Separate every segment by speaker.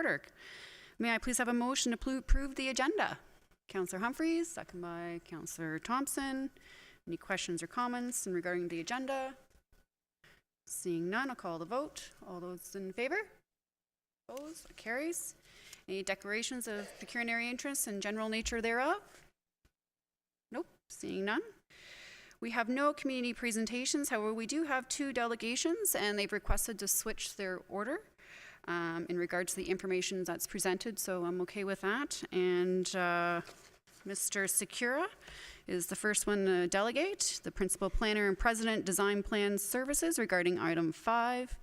Speaker 1: order. May I please have a motion to approve the agenda? Councillor Humphreys, second by Councillor Thompson. Any questions or comments regarding the agenda? Seeing none, I'll call the vote. All those in favor? Opposed? It carries. Any declarations of pecuniary interest and general nature thereof? Nope. Seeing none. We have no community presentations. However, we do have 2 delegations, and they've requested to switch their order in regards to the information that's presented, so I'm okay with that. And Mr. Secura is the first one to delegate, the Principal Planner and President, Design Plan Services, regarding item 5,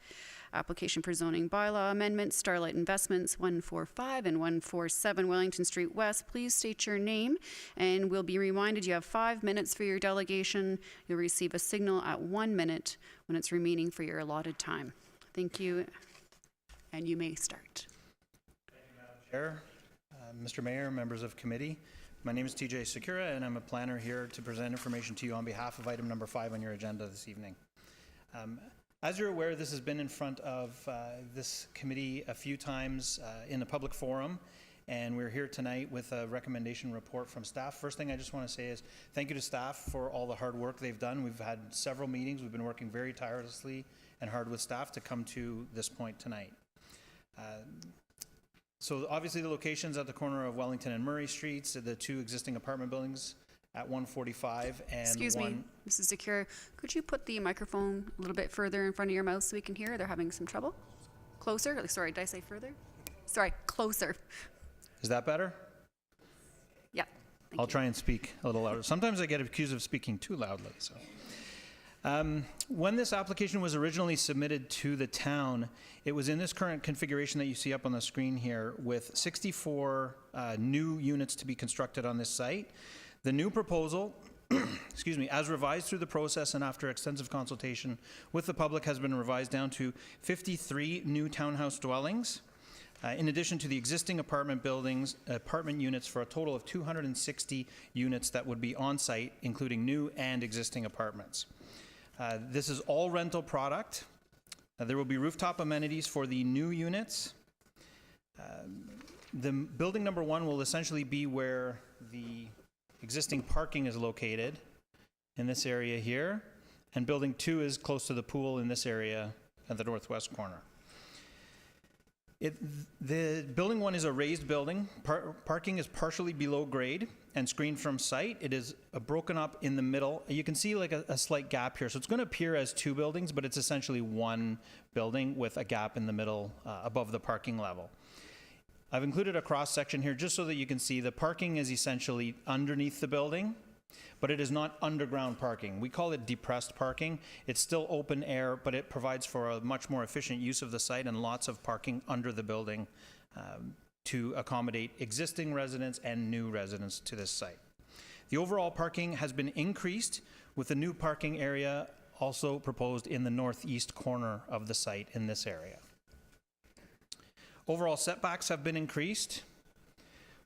Speaker 1: application for zoning bylaw amendment, Starlight Investments 145 and 147 Wellington Street West. Please state your name, and we'll be reminded you have 5 minutes for your delegation. You'll receive a signal at 1 minute when it's remaining for your allotted time. Thank you, and you may start.
Speaker 2: Thank you, Madam Chair, Mr. Mayor, members of committee. My name is TJ Secura, and I'm a planner here to present information to you on behalf of item number 5 on your agenda this evening. As you're aware, this has been in front of this committee a few times in a public forum, and we're here tonight with a recommendation report from staff. First thing I just want to say is thank you to staff for all the hard work they've done. We've had several meetings. We've been working very tirelessly and hard with staff to come to this point tonight. So obviously the locations at the corner of Wellington and Murray Streets, the 2 existing apartment buildings at 145 and
Speaker 1: Excuse me, Mrs. Secure, could you put the microphone a little bit further in front of your mouth so we can hear? They're having some trouble. Closer? Sorry, did I say further? Sorry, closer.
Speaker 2: Is that better?
Speaker 1: Yeah.
Speaker 2: I'll try and speak a little louder. Sometimes I get accused of speaking too loudly. So, when this application was originally submitted to the town, it was in this current configuration that you see up on the screen here, with 64 new units to be constructed on this site. The new proposal, excuse me, as revised through the process and after extensive consultation with the public, has been revised down to 53 new townhouse dwellings, in addition to the existing apartment units, for a total of 260 units that would be on site, including new and existing apartments. This is all rental product. There will be rooftop amenities for the new units. The building number 1 will essentially be where the existing parking is located in this area here, and building 2 is close to the pool in this area at the northwest corner. The building 1 is a raised building. Parking is partially below grade and screened from sight. It is broken up in the middle. You can see like a slight gap here. So it's going to appear as 2 buildings, but it's essentially 1 building with a gap in the middle above the parking level. I've included a cross section here just so that you can see the parking is essentially underneath the building, but it is not underground parking. We call it depressed parking. It's still open air, but it provides for a much more efficient use of the site and lots of parking under the building to accommodate existing residents and new residents to this site. The overall parking has been increased, with a new parking area also proposed in the northeast corner of the site in this area. Overall setbacks have been increased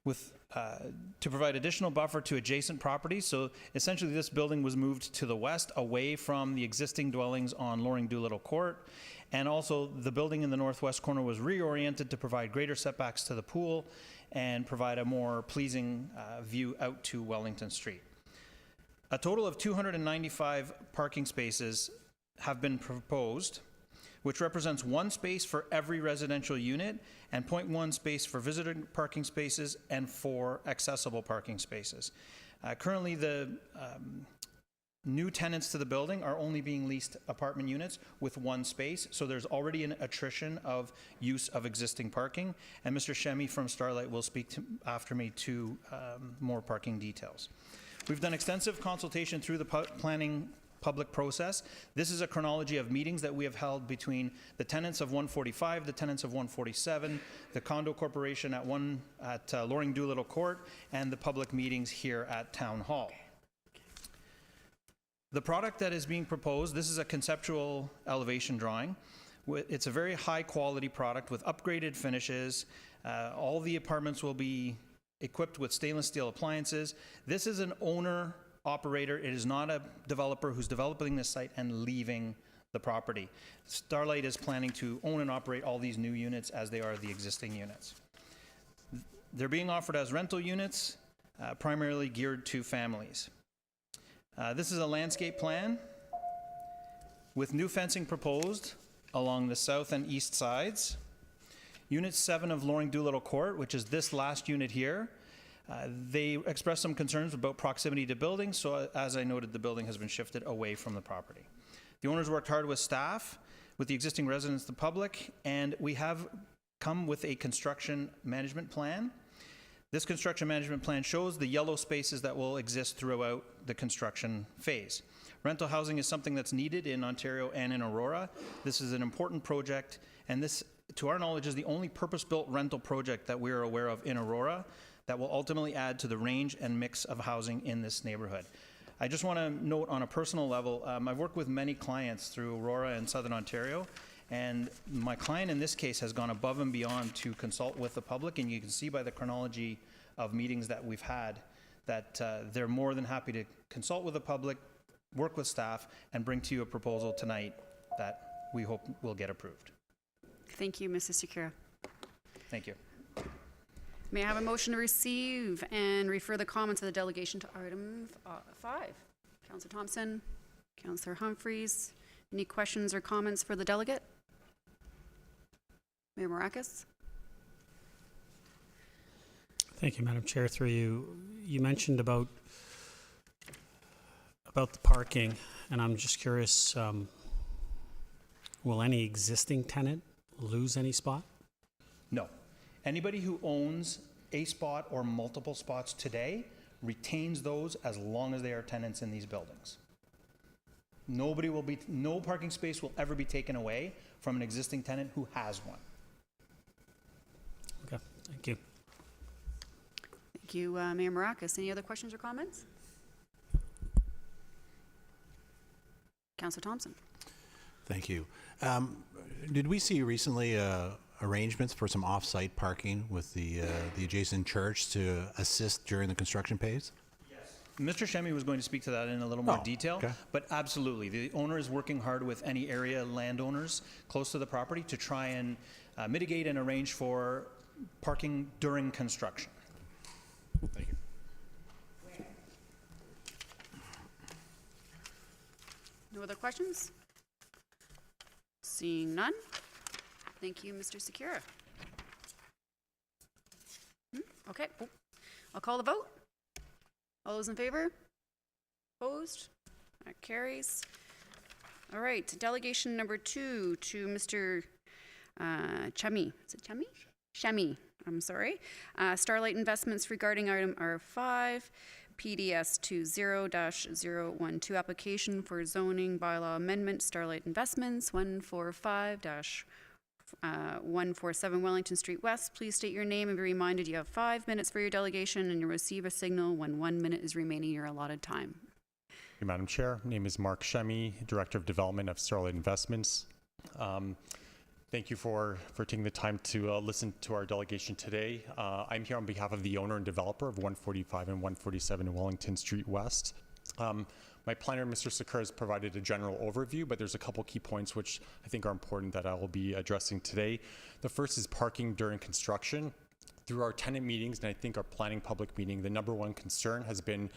Speaker 2: to provide additional buffer to adjacent properties. So essentially this building was moved to the west, away from the existing dwellings on Loring Doolittle Court. And also the building in the northwest corner was reoriented to provide greater setbacks to the pool and provide a more pleasing view out to Wellington Street. A total of 295 parking spaces have been proposed, which represents 1 space for every residential unit and 0.1 space for visitor parking spaces and 4 accessible parking spaces. Currently, the new tenants to the building are only being leased apartment units with 1 space, so there's already an attrition of use of existing parking, and Mr. Shemi from Starlight will speak after me to more parking details. We've done extensive consultation through the planning public process. This is a chronology of meetings that we have held between the tenants of 145, the tenants of 147, the condo corporation at Loring Doolittle Court, and the public meetings here at Town Hall. The product that is being proposed, this is a conceptual elevation drawing. It's a very high quality product with upgraded finishes. All the apartments will be equipped with stainless steel appliances. This is an owner operator. It is not a developer who's developing this site and leaving the property. Starlight is planning to own and operate all these new units as they are the existing units. They're being offered as rental units, primarily geared to families. This is a landscape plan with new fencing proposed along the south and east sides. Unit 7 of Loring Doolittle Court, which is this last unit here, they expressed some concerns about proximity to buildings, so as I noted, the building has been shifted away from the property. The owners worked hard with staff, with the existing residents, the public, and we have come with a construction management plan. This construction management plan shows the yellow spaces that will exist throughout the construction phase. Rental housing is something that's needed in Ontario and in Aurora. This is an important project, and this, to our knowledge, is the only purpose-built rental project that we are aware of in Aurora that will ultimately add to the range and mix of housing in this neighborhood. I just want to note on a personal level, I've worked with many clients through Aurora and Southern Ontario, and my client in this case has gone above and beyond to consult with the public, and you can see by the chronology of meetings that we've had that they're more than happy to consult with the public, work with staff, and bring to you a proposal tonight that we hope will get approved.
Speaker 1: Thank you, Mrs. Secura.
Speaker 2: Thank you.
Speaker 1: May I have a motion to receive and refer the comments of the delegation to item 5? Councillor Thompson, Councillor Humphreys, any questions or comments for the delegate? Mayor Maracus?
Speaker 3: Thank you, Madam Chair. Through you, you mentioned about the parking, and I'm just curious, will any existing tenant lose any spot?
Speaker 2: No. Anybody who owns a spot or multiple spots today retains those as long as they are tenants in these buildings. No parking space will ever be taken away from an existing tenant who has one.
Speaker 3: Okay, thank you.
Speaker 1: Thank you, Mayor Maracus. Any other questions or comments? Councillor Thompson.
Speaker 4: Thank you. Did we see recently arrangements for some off-site parking with the adjacent church to assist during the construction phase?
Speaker 2: Mr. Shemy was going to speak to that in a little more detail,
Speaker 4: okay.
Speaker 2: But absolutely, the owner is working hard with any area landowners close to the property to try and mitigate and arrange for parking during construction.
Speaker 4: Thank you.
Speaker 1: No other questions? Seeing none. Thank you, Mr. Secura. Okay, I'll call the vote. All those in favor? Opposed? That carries. All right, delegation number 2 to Mr. Chemy. Is it Chemy? Shemy, I'm sorry. Starlight Investments regarding item R5, PDS 20-012 application for zoning bylaw amendment, Starlight Investments 145-147 Wellington Street West. Please state your name and be reminded you have 5 minutes for your delegation, and you'll receive a signal when 1 minute is remaining your allotted time.
Speaker 5: Thank you, Madam Chair. My name is Mark Shemy, Director of Development of Starlight Investments. Thank you for taking the time to listen to our delegation today. I'm here on behalf of the owner and developer of 145 and 147 Wellington Street West. My planner, Mr. Secura, has provided a general overview, but there's a couple key points which I think are important that I will be addressing today. The first is parking during construction. Through our tenant meetings, and I think our planning public meeting, the number one concern has been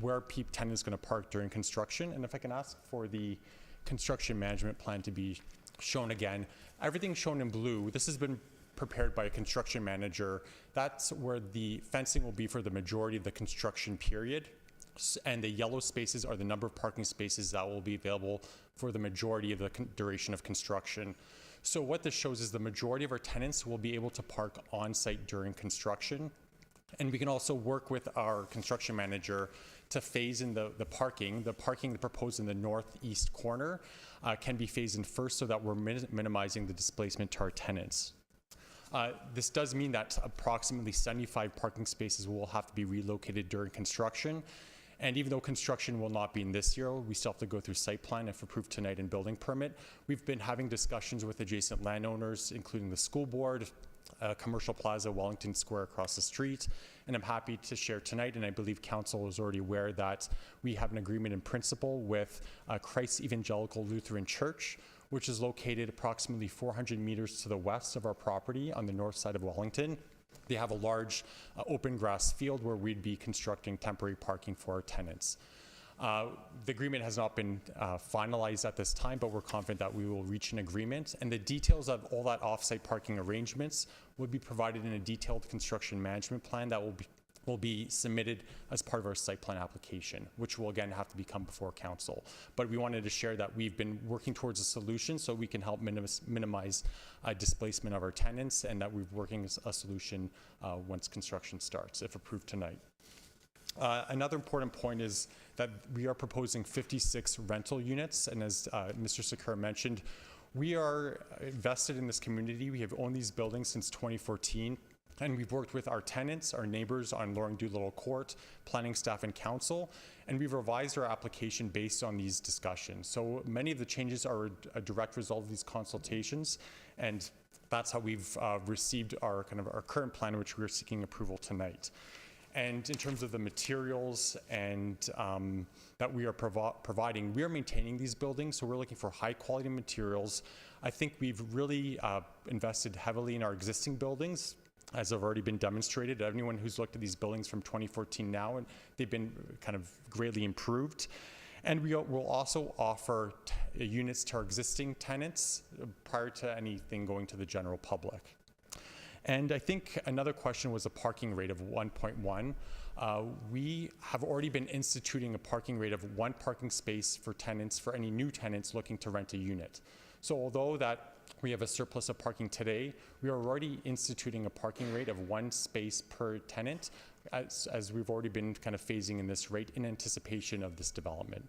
Speaker 5: where tenant is going to park during construction. And if I can ask for the construction management plan to be shown again, everything shown in blue, this has been prepared by a construction manager. That's where the fencing will be for the majority of the construction period. And the yellow spaces are the number of parking spaces that will be available for the majority of the duration of construction. So what this shows is the majority of our tenants will be able to park on site during construction. And we can also work with our construction manager to phase in the parking. The parking proposed in the northeast corner can be phased in first so that we're minimizing the displacement to our tenants. This does mean that approximately 75 parking spaces will have to be relocated during construction. And even though construction will not be in this year, we still have to go through site plan if approved tonight and building permit. We've been having discussions with adjacent landowners, including the school board, commercial plaza, Wellington Square across the street. And I'm happy to share tonight, and I believe council is already aware, that we have an agreement in principle with Christ Evangelical Lutheran Church, which is located approximately 400 meters to the west of our property on the north side of Wellington. They have a large open grass field where we'd be constructing temporary parking for our tenants. The agreement has not been finalized at this time, but we're confident that we will reach an agreement, and the details of all that off-site parking arrangements will be provided in a detailed construction management plan that will be submitted as part of our site plan application, which will again have to become before council. But we wanted to share that we've been working towards a solution so we can help minimize displacement of our tenants, and that we're working as a solution once construction starts, if approved tonight. Another important point is that we are proposing 56 rental units, and as Mr. Secur mentioned, we are invested in this community. We have owned these buildings since 2014, and we've worked with our tenants, our neighbors on Loring Doolittle Court, planning staff, and council, and we've revised our application based on these discussions. So many of the changes are a direct result of these consultations, and that's how we've received our current plan, which we're seeking approval tonight. And in terms of the materials and that we are providing, we are maintaining these buildings, so we're looking for high quality materials. I think we've really invested heavily in our existing buildings, as have already been demonstrated. Anyone who's looked at these buildings from 2014 now, and they've been kind of greatly improved. And we will also offer units to our existing tenants prior to anything going to the general public. And I think another question was a parking rate of 1.1. We have already been instituting a parking rate of 1 parking space for tenants, for any new tenants looking to rent a unit. So although that we have a surplus of parking today, we are already instituting a parking rate of 1 space per tenant, as we've already been kind of phasing in this rate in anticipation of this development.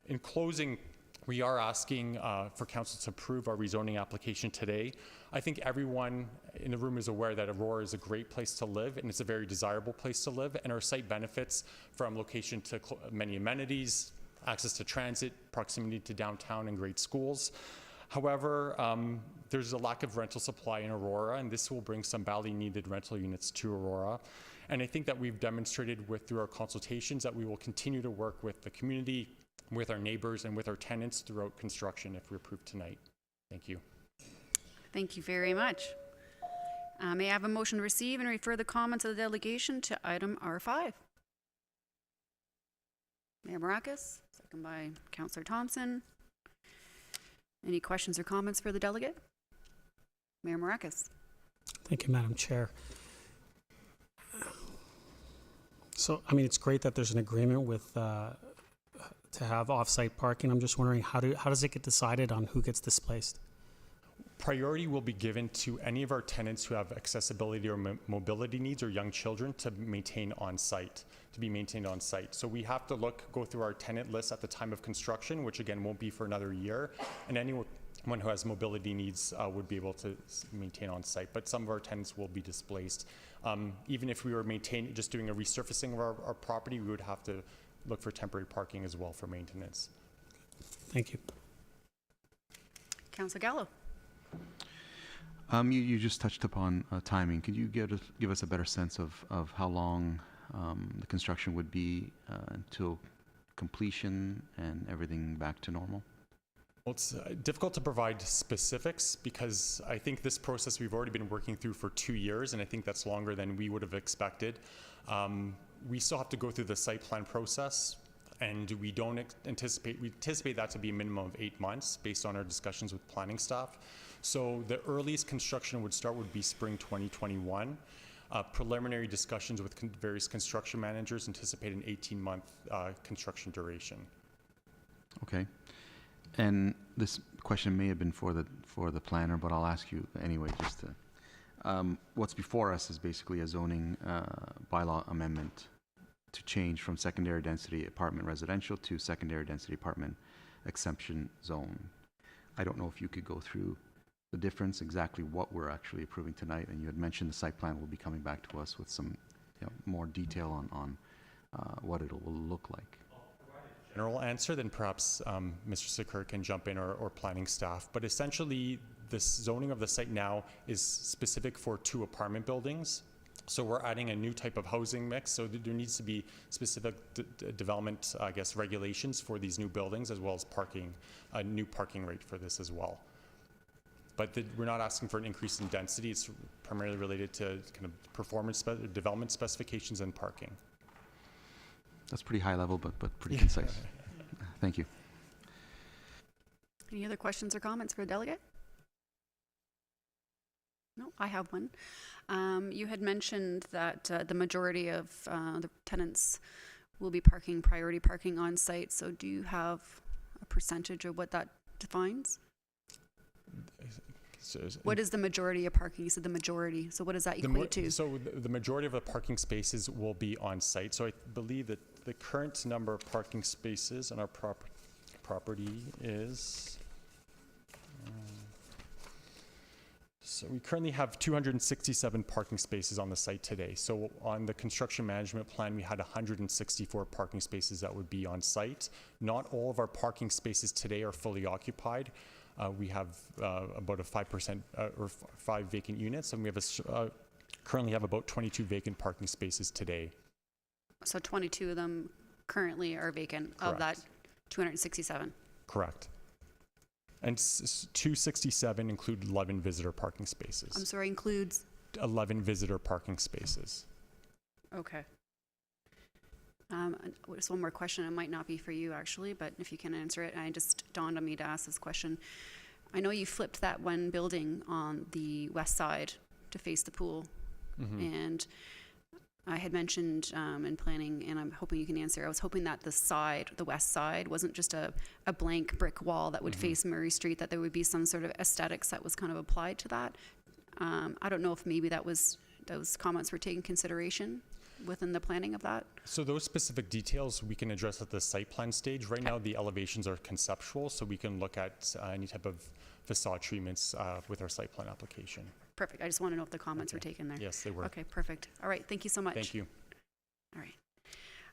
Speaker 5: In closing, we are asking for council to approve our rezoning application today. I think everyone in the room is aware that Aurora is a great place to live, and it's a very desirable place to live, and our site benefits from location to many amenities, access to transit, proximity to downtown and great schools. However, there's a lack of rental supply in Aurora, and this will bring some badly needed rental units to Aurora. And I think that we've demonstrated through our consultations that we will continue to work with the community, with our neighbors, and with our tenants throughout construction if we're approved tonight. Thank you.
Speaker 1: Thank you very much. May I have a motion to receive and refer the comments of the delegation to item R5? Mayor Maracus, second by Councillor Thompson. Any questions or comments for the delegate? Mayor Maracus.
Speaker 3: Thank you, Madam Chair. So, I mean, it's great that there's an agreement with to have off-site parking. I'm just wondering, how does it get decided on who gets displaced?
Speaker 5: Priority will be given to any of our tenants who have accessibility or mobility needs, or young children to be maintained on site. So we have to go through our tenant list at the time of construction, which again won't be for another year, and anyone who has mobility needs would be able to maintain on site. But some of our tenants will be displaced. Even if we were just doing a resurfacing of our property, we would have to look for temporary parking as well for maintenance.
Speaker 3: Thank you.
Speaker 1: Councillor Gallo.
Speaker 6: You just touched upon timing. Could you give us a better sense of how long the construction would be until completion and everything back to normal?
Speaker 5: Well, it's difficult to provide specifics because I think this process we've already been working through for 2 years, and I think that's longer than we would have expected. We still have to go through the site plan process, and we anticipate that to be a minimum of 8 months based on our discussions with planning staff. So the earliest construction would be spring 2021. Preliminary discussions with various construction managers anticipate an 18-month construction duration.
Speaker 6: Okay. And this question may have been for the planner, but I'll ask you anyway. Just to, what's before us is basically a zoning bylaw amendment to change from secondary density apartment residential to secondary density apartment exemption zone. I don't know if you could go through the difference, exactly what we're actually approving tonight, and you had mentioned the site plan will be coming back to us with some more detail on what it will look like.
Speaker 5: General answer, then perhaps Mr. Secur can jump in, or planning staff. But essentially, this zoning of the site now is specific for 2 apartment buildings. So we're adding a new type of housing mix. So there needs to be specific development, I guess, regulations for these new buildings, as well as parking, a new parking rate for this as well. But we're not asking for an increase in density. It's primarily related to kind of performance development specifications and parking.
Speaker 6: That's pretty high level, but pretty concise. Thank you.
Speaker 1: Any other questions or comments for the delegate? No, I have one. You had mentioned that the majority of the tenants will be priority parking on site. So do you have a percentage of what that defines? What is the majority of parking? You said the majority. So what does that equate to?
Speaker 5: So the majority of the parking spaces will be on site. So I believe that the current number of parking spaces on our property is... So we currently have 267 parking spaces on the site today. So on the construction management plan, we had 164 parking spaces that would be on site. Not all of our parking spaces today are fully occupied. We have about a 5% or 5 vacant units, and we have currently have about 22 vacant parking spaces today.
Speaker 1: So 22 of them currently are vacant.
Speaker 5: Correct.
Speaker 1: Of that 267.
Speaker 5: Correct. And 267 include 11 visitor parking spaces.
Speaker 1: I'm sorry, includes?
Speaker 5: 11 visitor parking spaces.
Speaker 1: Okay. Just one more question. It might not be for you, actually, but if you can answer it, and it just dawned on me to ask this question. I know you flipped that one building on the west side to face the pool, and I had mentioned in planning, and I'm hoping you can answer, I was hoping that the west side, wasn't just a blank brick wall that would face Murray Street, that there would be some sort of aesthetics that was kind of applied to that. I don't know if maybe those comments were taken consideration within the planning of that.
Speaker 5: So those specific details we can address at the site plan stage. Right now the elevations are conceptual, so we can look at any type of facade treatments with our site plan application.
Speaker 1: Perfect. I just want to know if the comments were taken there.
Speaker 5: Yes, they were.
Speaker 1: Okay, perfect. All right, thank you so much.
Speaker 5: Thank you.
Speaker 1: All right.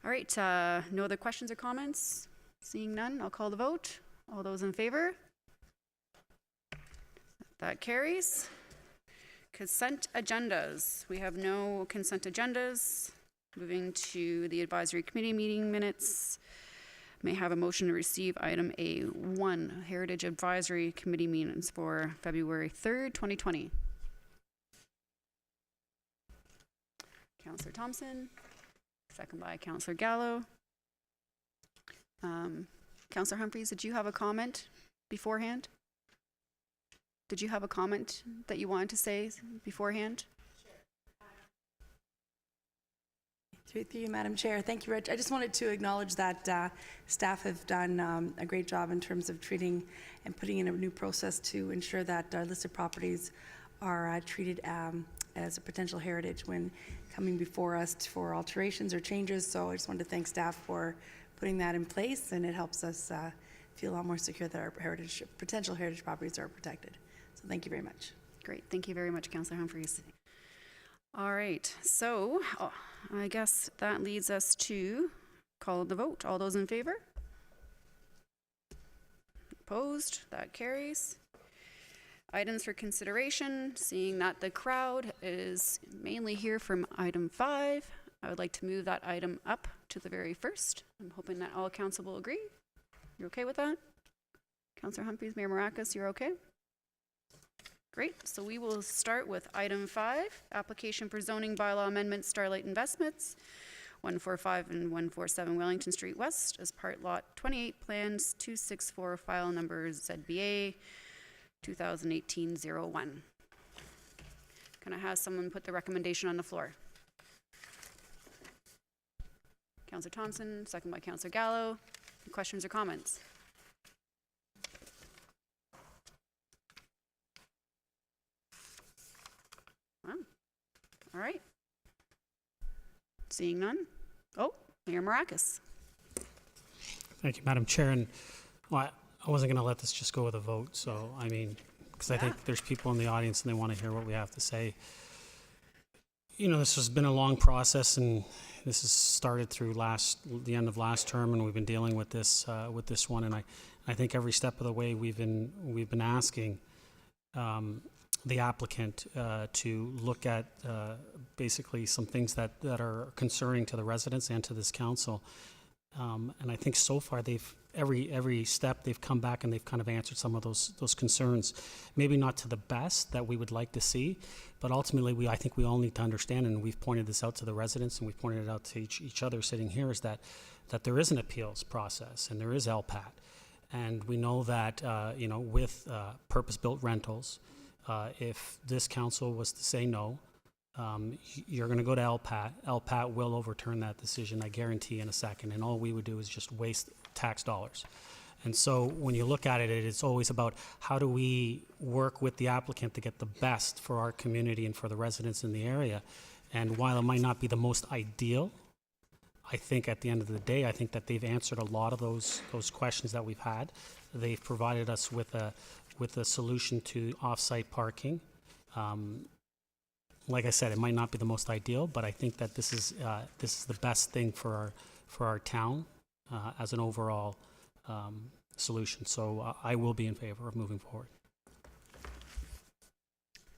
Speaker 1: All right, no other questions or comments? Seeing none, I'll call the vote. All those in favor? That carries. Consent agendas. We have no consent agendas. Moving to the advisory committee meeting minutes. May I have a motion to receive item A1, Heritage Advisory Committee minutes for February 3rd, 2020. Councillor Thompson, second by Councillor Gallo. Councillor Humphreys, did you have a comment beforehand? Did you have a comment that you wanted to say beforehand?
Speaker 7: Through you, Madam Chair. Thank you, Rich. I just wanted to acknowledge that staff have done a great job in terms of treating and putting in a new process to ensure that our listed properties are treated as a potential heritage when coming before us for alterations or changes. So I just wanted to thank staff for putting that in place, and it helps us feel a lot more secure that our potential heritage properties are protected. So thank you very much.
Speaker 1: Great. Thank you very much, Councillor Humphreys. All right. So I guess that leads us to call the vote. All those in favor? Opposed? That carries. Items for consideration. Seeing that the crowd is mainly here from item 5, I would like to move that item up to the very first. I'm hoping that all council will agree. You're okay with that? Councillor Humphreys, Mayor Maracas, you're okay? Great. So we will start with item 5, application for zoning bylaw amendment, Starlight Investments, 145 and 147 Wellington Street West, as part lot 28, plans 264, file number ZBA 2018-01. Can I have someone put the recommendation on the floor? Councillor Thompson, second by Councillor Gallo. Any questions or comments? All right. Seeing none. Oh, Mayor Maracas.
Speaker 3: Thank you, Madam Chair. And well, I wasn't going to let this just go with a vote. So, I mean, because I think there's people in the audience and they want to hear what we have to say. You know, this has been a long process, and this has started through the end of last term, and we've been dealing with this one. And I think every step of the way we've been asking the applicant to look at basically some things that are concerning to the residents and to this council. And I think so far every step they've come back and they've kind of answered some of those concerns. Maybe not to the best that we would like to see, but ultimately I think we all need to understand, and we've pointed this out to the residents and we've pointed it out to each other sitting here, is that there is an appeals process and there is LPAT. And we know that, with purpose-built rentals, if this council was to say no, you're going to go to LPAT. LPAT will overturn that decision, I guarantee, in a second. And all we would do is just waste tax dollars. And so when you look at it, it's always about how do we work with the applicant to get the best for our community and for the residents in the area. And while it might not be the most ideal, I think at the end of the day, I think that they've answered a lot of those questions that we've had. They've provided us with a solution to off-site parking. Like I said, it might not be the most ideal, but I think that this is the best thing for our town as an overall solution. So I will be in favor of moving forward.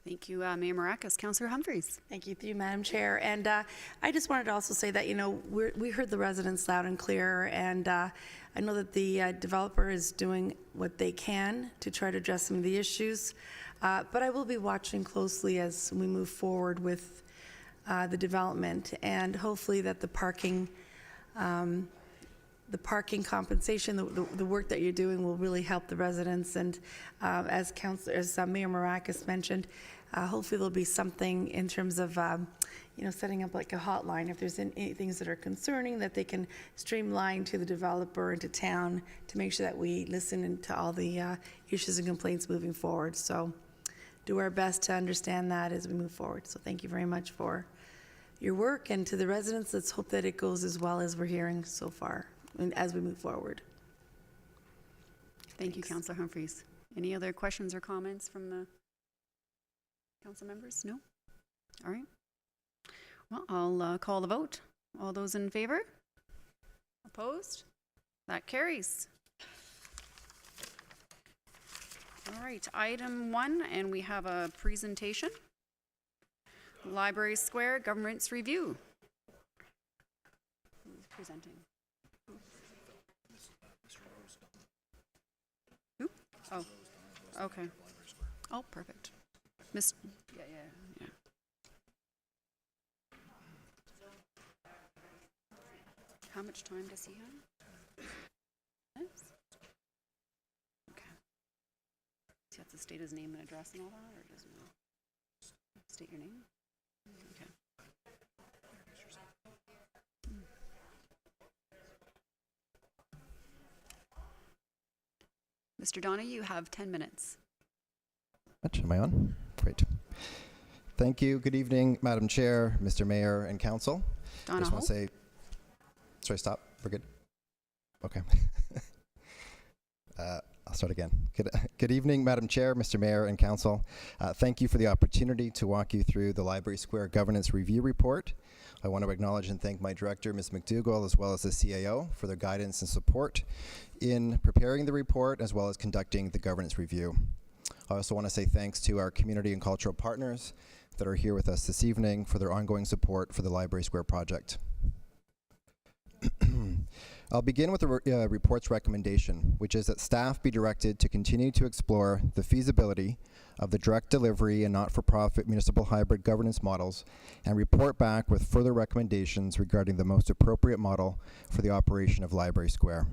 Speaker 1: Thank you, Mayor Maracas. Councillor Humphreys.
Speaker 7: Thank you, through you, Madam Chair. And I just wanted to also say that, we heard the residents loud and clear, and I know that the developer is doing what they can to try to address some of the issues, but I will be watching closely as we move forward with the development, and hopefully that the parking compensation, the work that you're doing will really help the residents. And as Mayor Maracas mentioned, hopefully there'll be something in terms of, setting up like a hotline. If there's any things that are concerning, that they can streamline to the developer and to town to make sure that we listen to all the issues and complaints moving forward. So do our best to understand that as we move forward. So thank you very much for your work, and to the residents, let's hope that it goes as well as we're hearing so far and as we move forward.
Speaker 1: Thank you, Councillor Humphreys. Any other questions or comments from the council members? No? All right. Well, I'll call the vote. All those in favor? Opposed? That carries. All right, item 1, and we have a presentation. Library Square Governance Review. Who's presenting? Who? Oh, okay. Oh, perfect. Yeah. How much time does he have? Minutes? Okay. Does he have to state his name and address and all that, or doesn't he? State your name? Okay. Mr. Donna, you have 10 minutes.
Speaker 8: Am I on? Great. Thank you. Good evening, Madam Chair, Mr. Mayor, and Council. I just want to say, sorry, stop. We're good. Okay. I'll start again. Good evening, Madam Chair, Mr. Mayor, and Council. Thank you for the opportunity to walk you through the Library Square Governance Review Report. I want to acknowledge and thank my director, Ms. McDougall, as well as the CAO for their guidance and support in preparing the report, as well as conducting the governance review. I also want to say thanks to our community and cultural partners that are here with us this evening for their ongoing support for the Library Square project. I'll begin with the report's recommendation, which is that staff be directed to continue to explore the feasibility of the direct delivery and not-for-profit municipal hybrid governance models and report back with further recommendations regarding the most appropriate model for the operation of Library Square.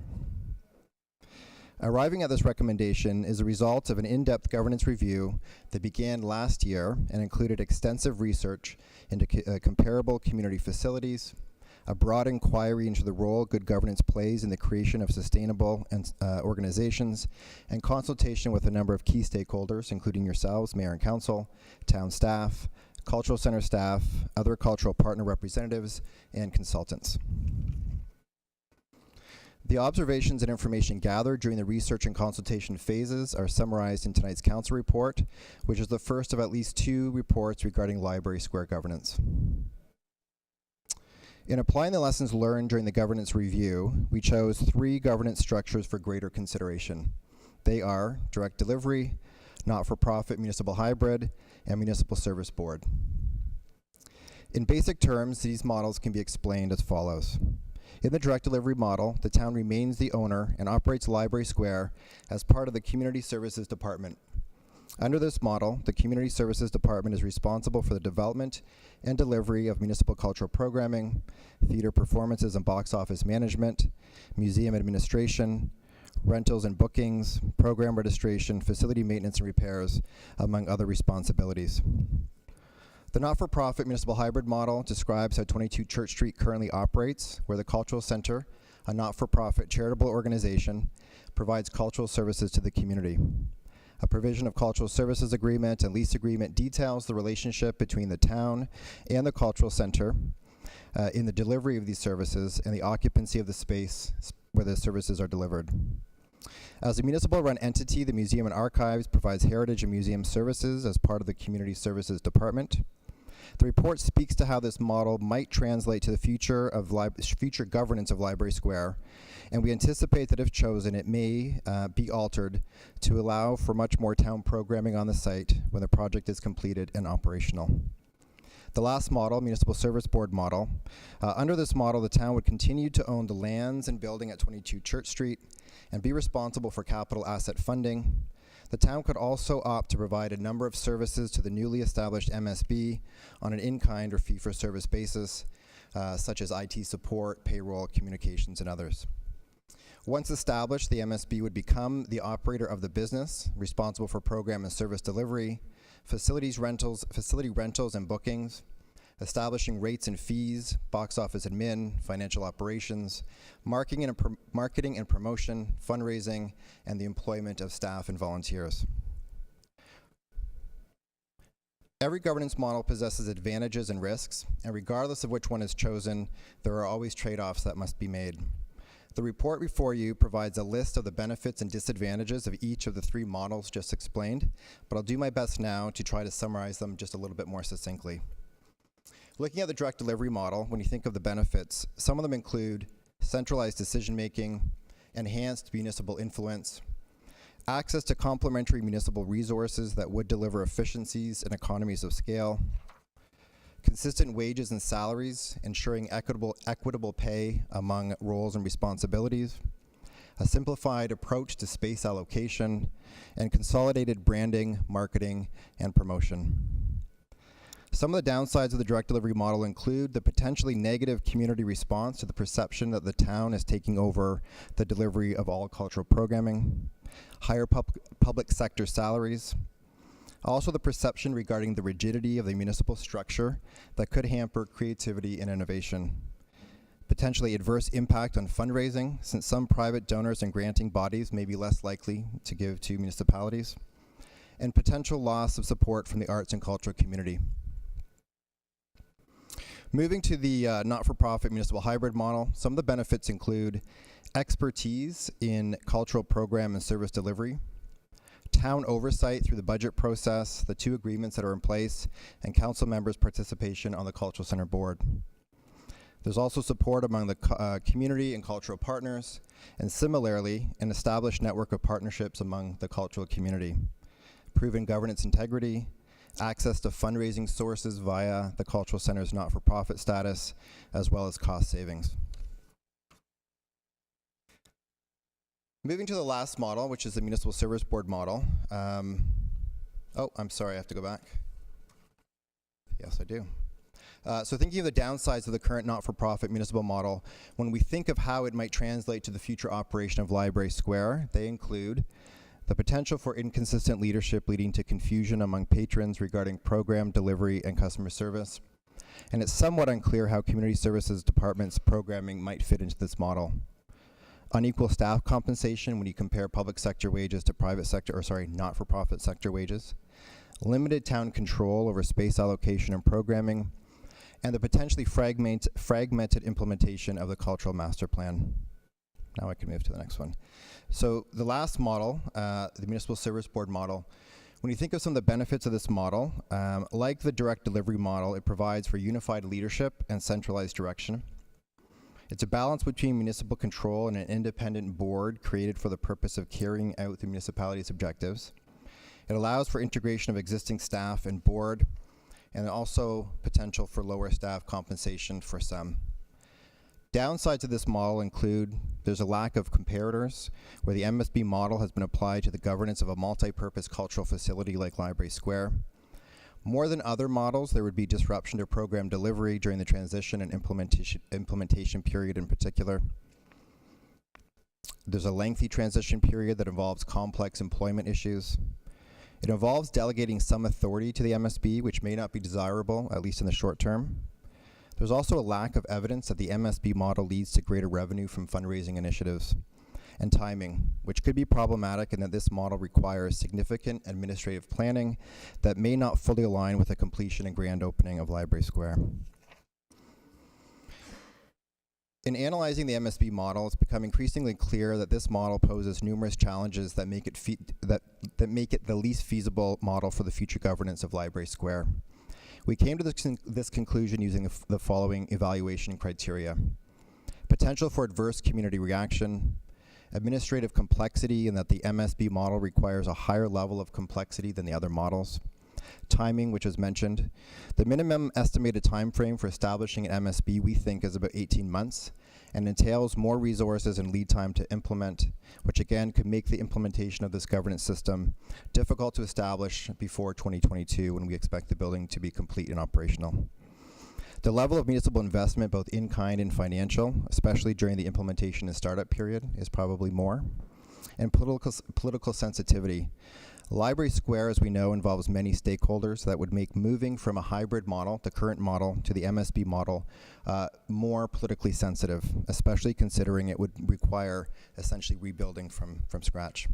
Speaker 8: Arriving at this recommendation is a result of an in-depth governance review that began last year and included extensive research into comparable community facilities, a broad inquiry into the role good governance plays in the creation of sustainable organizations, and consultation with a number of key stakeholders, including yourselves, Mayor and Council, town staff, cultural center staff, other cultural partner representatives, and consultants. The observations and information gathered during the research and consultation phases are summarized in tonight's council report, which is the first of at least 2 reports regarding Library Square governance. In applying the lessons learned during the governance review, we chose 3 governance structures for greater consideration. They are direct delivery, not-for-profit municipal hybrid, and municipal service board. In basic terms, these models can be explained as follows. In the direct delivery model, the town remains the owner and operates Library Square as part of the Community Services Department. Under this model, the Community Services Department is responsible for the development and delivery of municipal cultural programming, theater performances and box office management, museum administration, rentals and bookings, program registration, facility maintenance and repairs, among other responsibilities. The not-for-profit municipal hybrid model describes how 22 Church Street currently operates, where the Cultural Center, a not-for-profit charitable organization, provides cultural services to the community. A provision of cultural services agreement and lease agreement details the relationship between the town and the Cultural Center in the delivery of these services and the occupancy of the space where the services are delivered. As a municipal-run entity, the Museum and Archives provides heritage and museum services as part of the Community Services Department. The report speaks to how this model might translate to the future governance of Library Square, and we anticipate that if chosen, it may be altered to allow for much more town programming on the site when the project is completed and operational. The last model, Municipal Service Board model, under this model, the town would continue to own the lands and building at 22 Church Street and be responsible for capital asset funding. The town could also opt to provide a number of services to the newly established MSB on an in-kind or fee-for-service basis, such as IT support, payroll, communications, and others. Once established, the MSB would become the operator of the business, responsible for program and service delivery, facility rentals and bookings, establishing rates and fees, box office admin, financial operations, marketing and promotion, fundraising, and the employment of staff and volunteers. Every governance model possesses advantages and risks, and regardless of which one is chosen, there are always trade-offs that must be made. The report before you provides a list of the benefits and disadvantages of each of the three models just explained, but I'll do my best now to try to summarize them just a little bit more succinctly. Looking at the direct delivery model, when you think of the benefits, some of them include centralized decision-making, enhanced municipal influence, access to complementary municipal resources that would deliver efficiencies and economies of scale, consistent wages and salaries, ensuring equitable pay among roles and responsibilities, a simplified approach to space allocation, and consolidated branding, marketing, and promotion. Some of the downsides of the direct delivery model include the potentially negative community response to the perception that the town is taking over the delivery of all cultural programming, higher public sector salaries, also the perception regarding the rigidity of the municipal structure that could hamper creativity and innovation, potentially adverse impact on fundraising, since some private donors and granting bodies may be less likely to give to municipalities, and potential loss of support from the arts and cultural community. Moving to the not-for-profit municipal hybrid model, some of the benefits include expertise in cultural program and service delivery, town oversight through the budget process, the two agreements that are in place, and council members' participation on the Cultural Center Board. There's also support among the community and cultural partners, and similarly, an established network of partnerships among the cultural community. Proven governance integrity, access to fundraising sources via the Cultural Center's not-for-profit status, as well as cost savings. Moving to the last model, which is the Municipal Service Board model. Oh, I'm sorry, I have to go back. Yes, I do. So thinking of the downsides of the current not-for-profit municipal model, when we think of how it might translate to the future operation of Library Square, they include the potential for inconsistent leadership leading to confusion among patrons regarding program delivery and customer service. And it's somewhat unclear how Community Services Department's programming might fit into this model. Unequal staff compensation when you compare public sector wages to not-for-profit sector wages. Limited town control over space allocation and programming. And the potentially fragmented implementation of the cultural master plan. Now I can move to the next one. So the last model, the Municipal Service Board model, when you think of some of the benefits of this model, like the direct delivery model, it provides for unified leadership and centralized direction. It's a balance between municipal control and an independent board created for the purpose of carrying out the municipality's objectives. It allows for integration of existing staff and board, and also potential for lower staff compensation for some. Downsides of this model include there's a lack of comparators, where the MSB model has been applied to the governance of a multi-purpose cultural facility like Library Square. More than other models, there would be disruption to program delivery during the transition and implementation period in particular. There's a lengthy transition period that involves complex employment issues. It involves delegating some authority to the MSB, which may not be desirable, at least in the short term. There's also a lack of evidence that the MSB model leads to greater revenue from fundraising initiatives. And timing, which could be problematic in that this model requires significant administrative planning that may not fully align with the completion and grand opening of Library Square. In analyzing the MSB model, it's become increasingly clear that this model poses numerous challenges that make it that make it the least feasible model for the future governance of Library Square. We came to this conclusion using the following evaluation criteria: potential for adverse community reaction, administrative complexity in that the MSB model requires a higher level of complexity than the other models, timing, which was mentioned. The minimum estimated time frame for establishing an MSB we think is about 18 months and entails more resources and lead time to implement, which again could make the implementation of this governance system difficult to establish before 2022 when we expect the building to be complete and operational. The level of municipal investment, both in kind and financial, especially during the implementation and startup period, is probably more. And political sensitivity. Library Square, as we know, involves many stakeholders that would make moving from a hybrid model, the current model, to the MSB model more politically sensitive, especially considering it would require essentially rebuilding from scratch.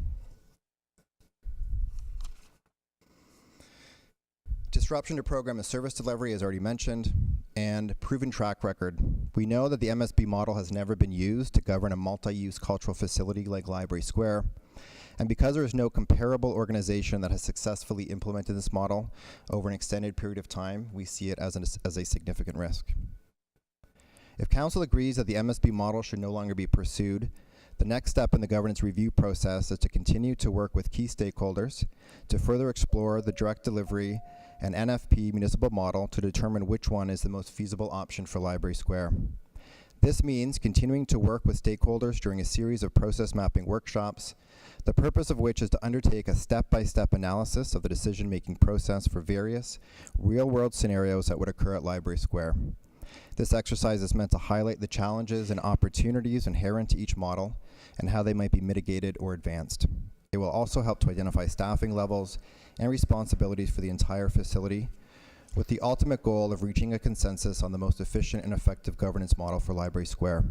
Speaker 8: Disruption to program and service delivery, as already mentioned, and proven track record. We know that the MSB model has never been used to govern a multi-use cultural facility like Library Square. And because there is no comparable organization that has successfully implemented this model over an extended period of time, we see it as a significant risk. If Council agrees that the MSB model should no longer be pursued, the next step in the governance review process is to continue to work with key stakeholders to further explore the direct delivery and NFP municipal model to determine which one is the most feasible option for Library Square. This means continuing to work with stakeholders during a series of process mapping workshops, the purpose of which is to undertake a step-by-step analysis of the decision-making process for various real-world scenarios that would occur at Library Square. This exercise is meant to highlight the challenges and opportunities inherent to each model and how they might be mitigated or advanced. It will also help to identify staffing levels and responsibilities for the entire facility, with the ultimate goal of reaching a consensus on the most efficient and effective governance model for Library Square.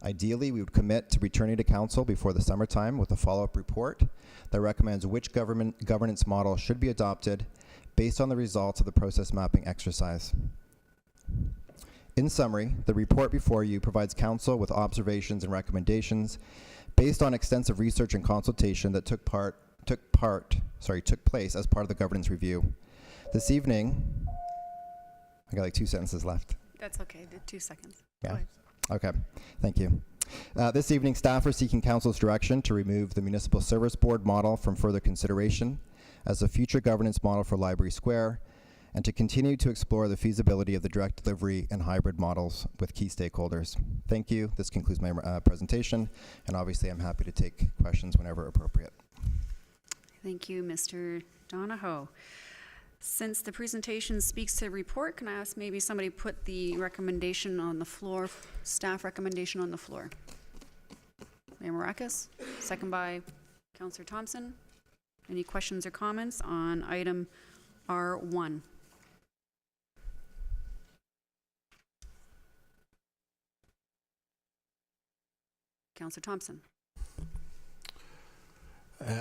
Speaker 8: Ideally, we would commit to returning to Council before the summertime with a follow-up report that recommends which governance model should be adopted based on the results of the process mapping exercise. In summary, the report before you provides Council with observations and recommendations based on extensive research and consultation that took place as part of the governance review. This evening, I got like 2 sentences left.
Speaker 1: That's okay, 2 seconds.
Speaker 8: Yeah.
Speaker 1: Go ahead.
Speaker 8: Okay, thank you. This evening, staff are seeking Council's direction to remove the Municipal Service Board model from further consideration as a future governance model for Library Square, and to continue to explore the feasibility of the direct delivery and hybrid models with key stakeholders. Thank you. This concludes my presentation, and obviously I'm happy to take questions whenever appropriate.
Speaker 1: Thank you, Mr. Donahoe. Since the presentation speaks to the report, can I ask maybe somebody put the recommendation on the floor, staff recommendation on the floor? Mayor Maracus, second by Councillor Thompson. Any questions or comments on item R1? Councillor Thompson.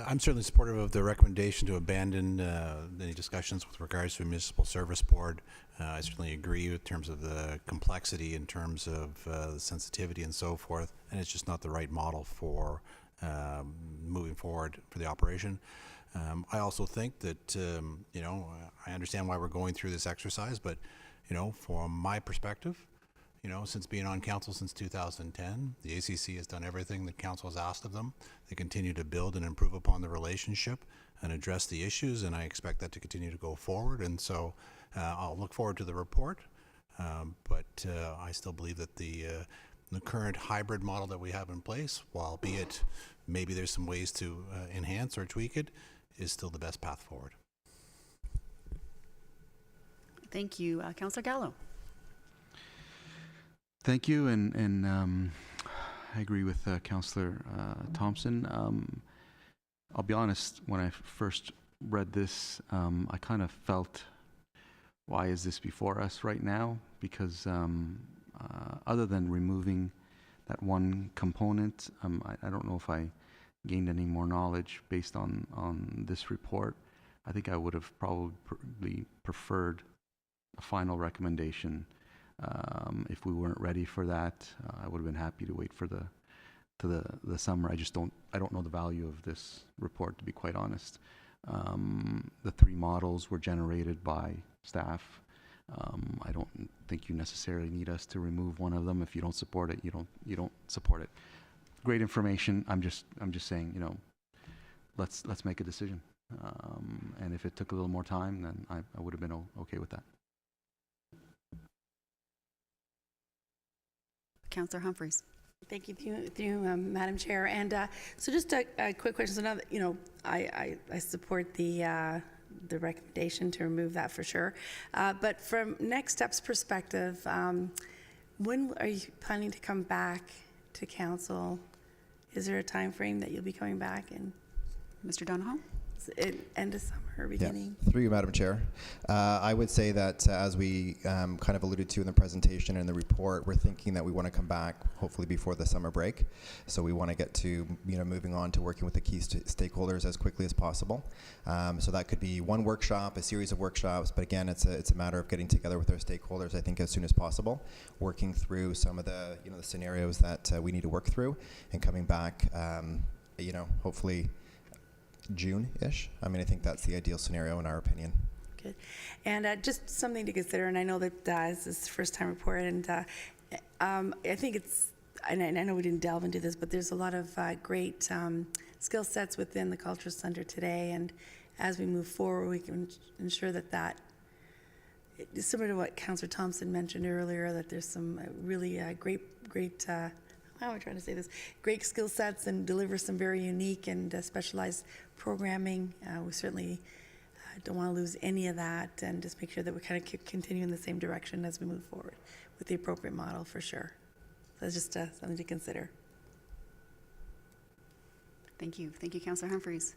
Speaker 4: I'm certainly supportive of the recommendation to abandon any discussions with regards to a municipal service board. I certainly agree in terms of the complexity, in terms of the sensitivity and so forth, and it's just not the right model for moving forward for the operation. I also think that, I understand why we're going through this exercise, but, from my perspective, You know, since being on council since 2010, the ACC has done everything that council has asked of them. They continue to build and improve upon the relationship and address the issues, and I expect that to continue to go forward. And so I'll look forward to the report, but I still believe that the current hybrid model that we have in place, while albeit maybe there's some ways to enhance or tweak it, is still the best path forward.
Speaker 1: Thank you. Councillor Gallo.
Speaker 6: Thank you, and I agree with Councillor Thompson. I'll be honest, when I first read this, I kind of felt, why is this before us right now? Because other than removing that one component, I don't know if I gained any more knowledge based on this report. I think I would have probably preferred a final recommendation. If we weren't ready for that, I would have been happy to wait for the summer. I don't know the value of this report, to be quite honest. The 3 models were generated by staff. I don't think you necessarily need us to remove one of them. If you don't support it, you don't support it. Great information. I'm just saying, you know, let's make a decision. And if it took a little more time, then I would have been okay with that.
Speaker 1: Councillor Humphreys.
Speaker 7: Thank you, through you, Madam Chair. And so just a quick question. So now that, you know, I support the recommendation to remove that for sure. But from next steps perspective, when are you planning to come back to council? Is there a time frame that you'll be coming back in?
Speaker 1: Mr. Donohoe?
Speaker 7: End of summer, beginning?
Speaker 8: Yeah, through you, Madam Chair. I would say that as we kind of alluded to in the presentation and the report, we're thinking that we want to come back hopefully before the summer break. So we want to get to, you know, moving on to working with the key stakeholders as quickly as possible. So that could be one workshop, a series of workshops, but again, it's a matter of getting together with our stakeholders, I think, as soon as possible, working through some of the, you know, the scenarios that we need to work through, and coming back, you know, hopefully June-ish. I mean, I think that's the ideal scenario in our opinion.
Speaker 7: Good. And just something to consider, and I know that this is the first time report, and I think it's, and I know we didn't delve into this, but there's a lot of great skill sets within the Cultural Center today, and as we move forward, we can ensure that similar to what Councillor Thompson mentioned earlier, that there's some really great how am I trying to say this? Great skill sets, and deliver some very unique and specialized programming. We certainly don't want to lose any of that, and just make sure that we kind of continue in the same direction as we move forward with the appropriate model for sure. So that's just something to consider.
Speaker 1: Thank you. Thank you, Councillor Humphreys.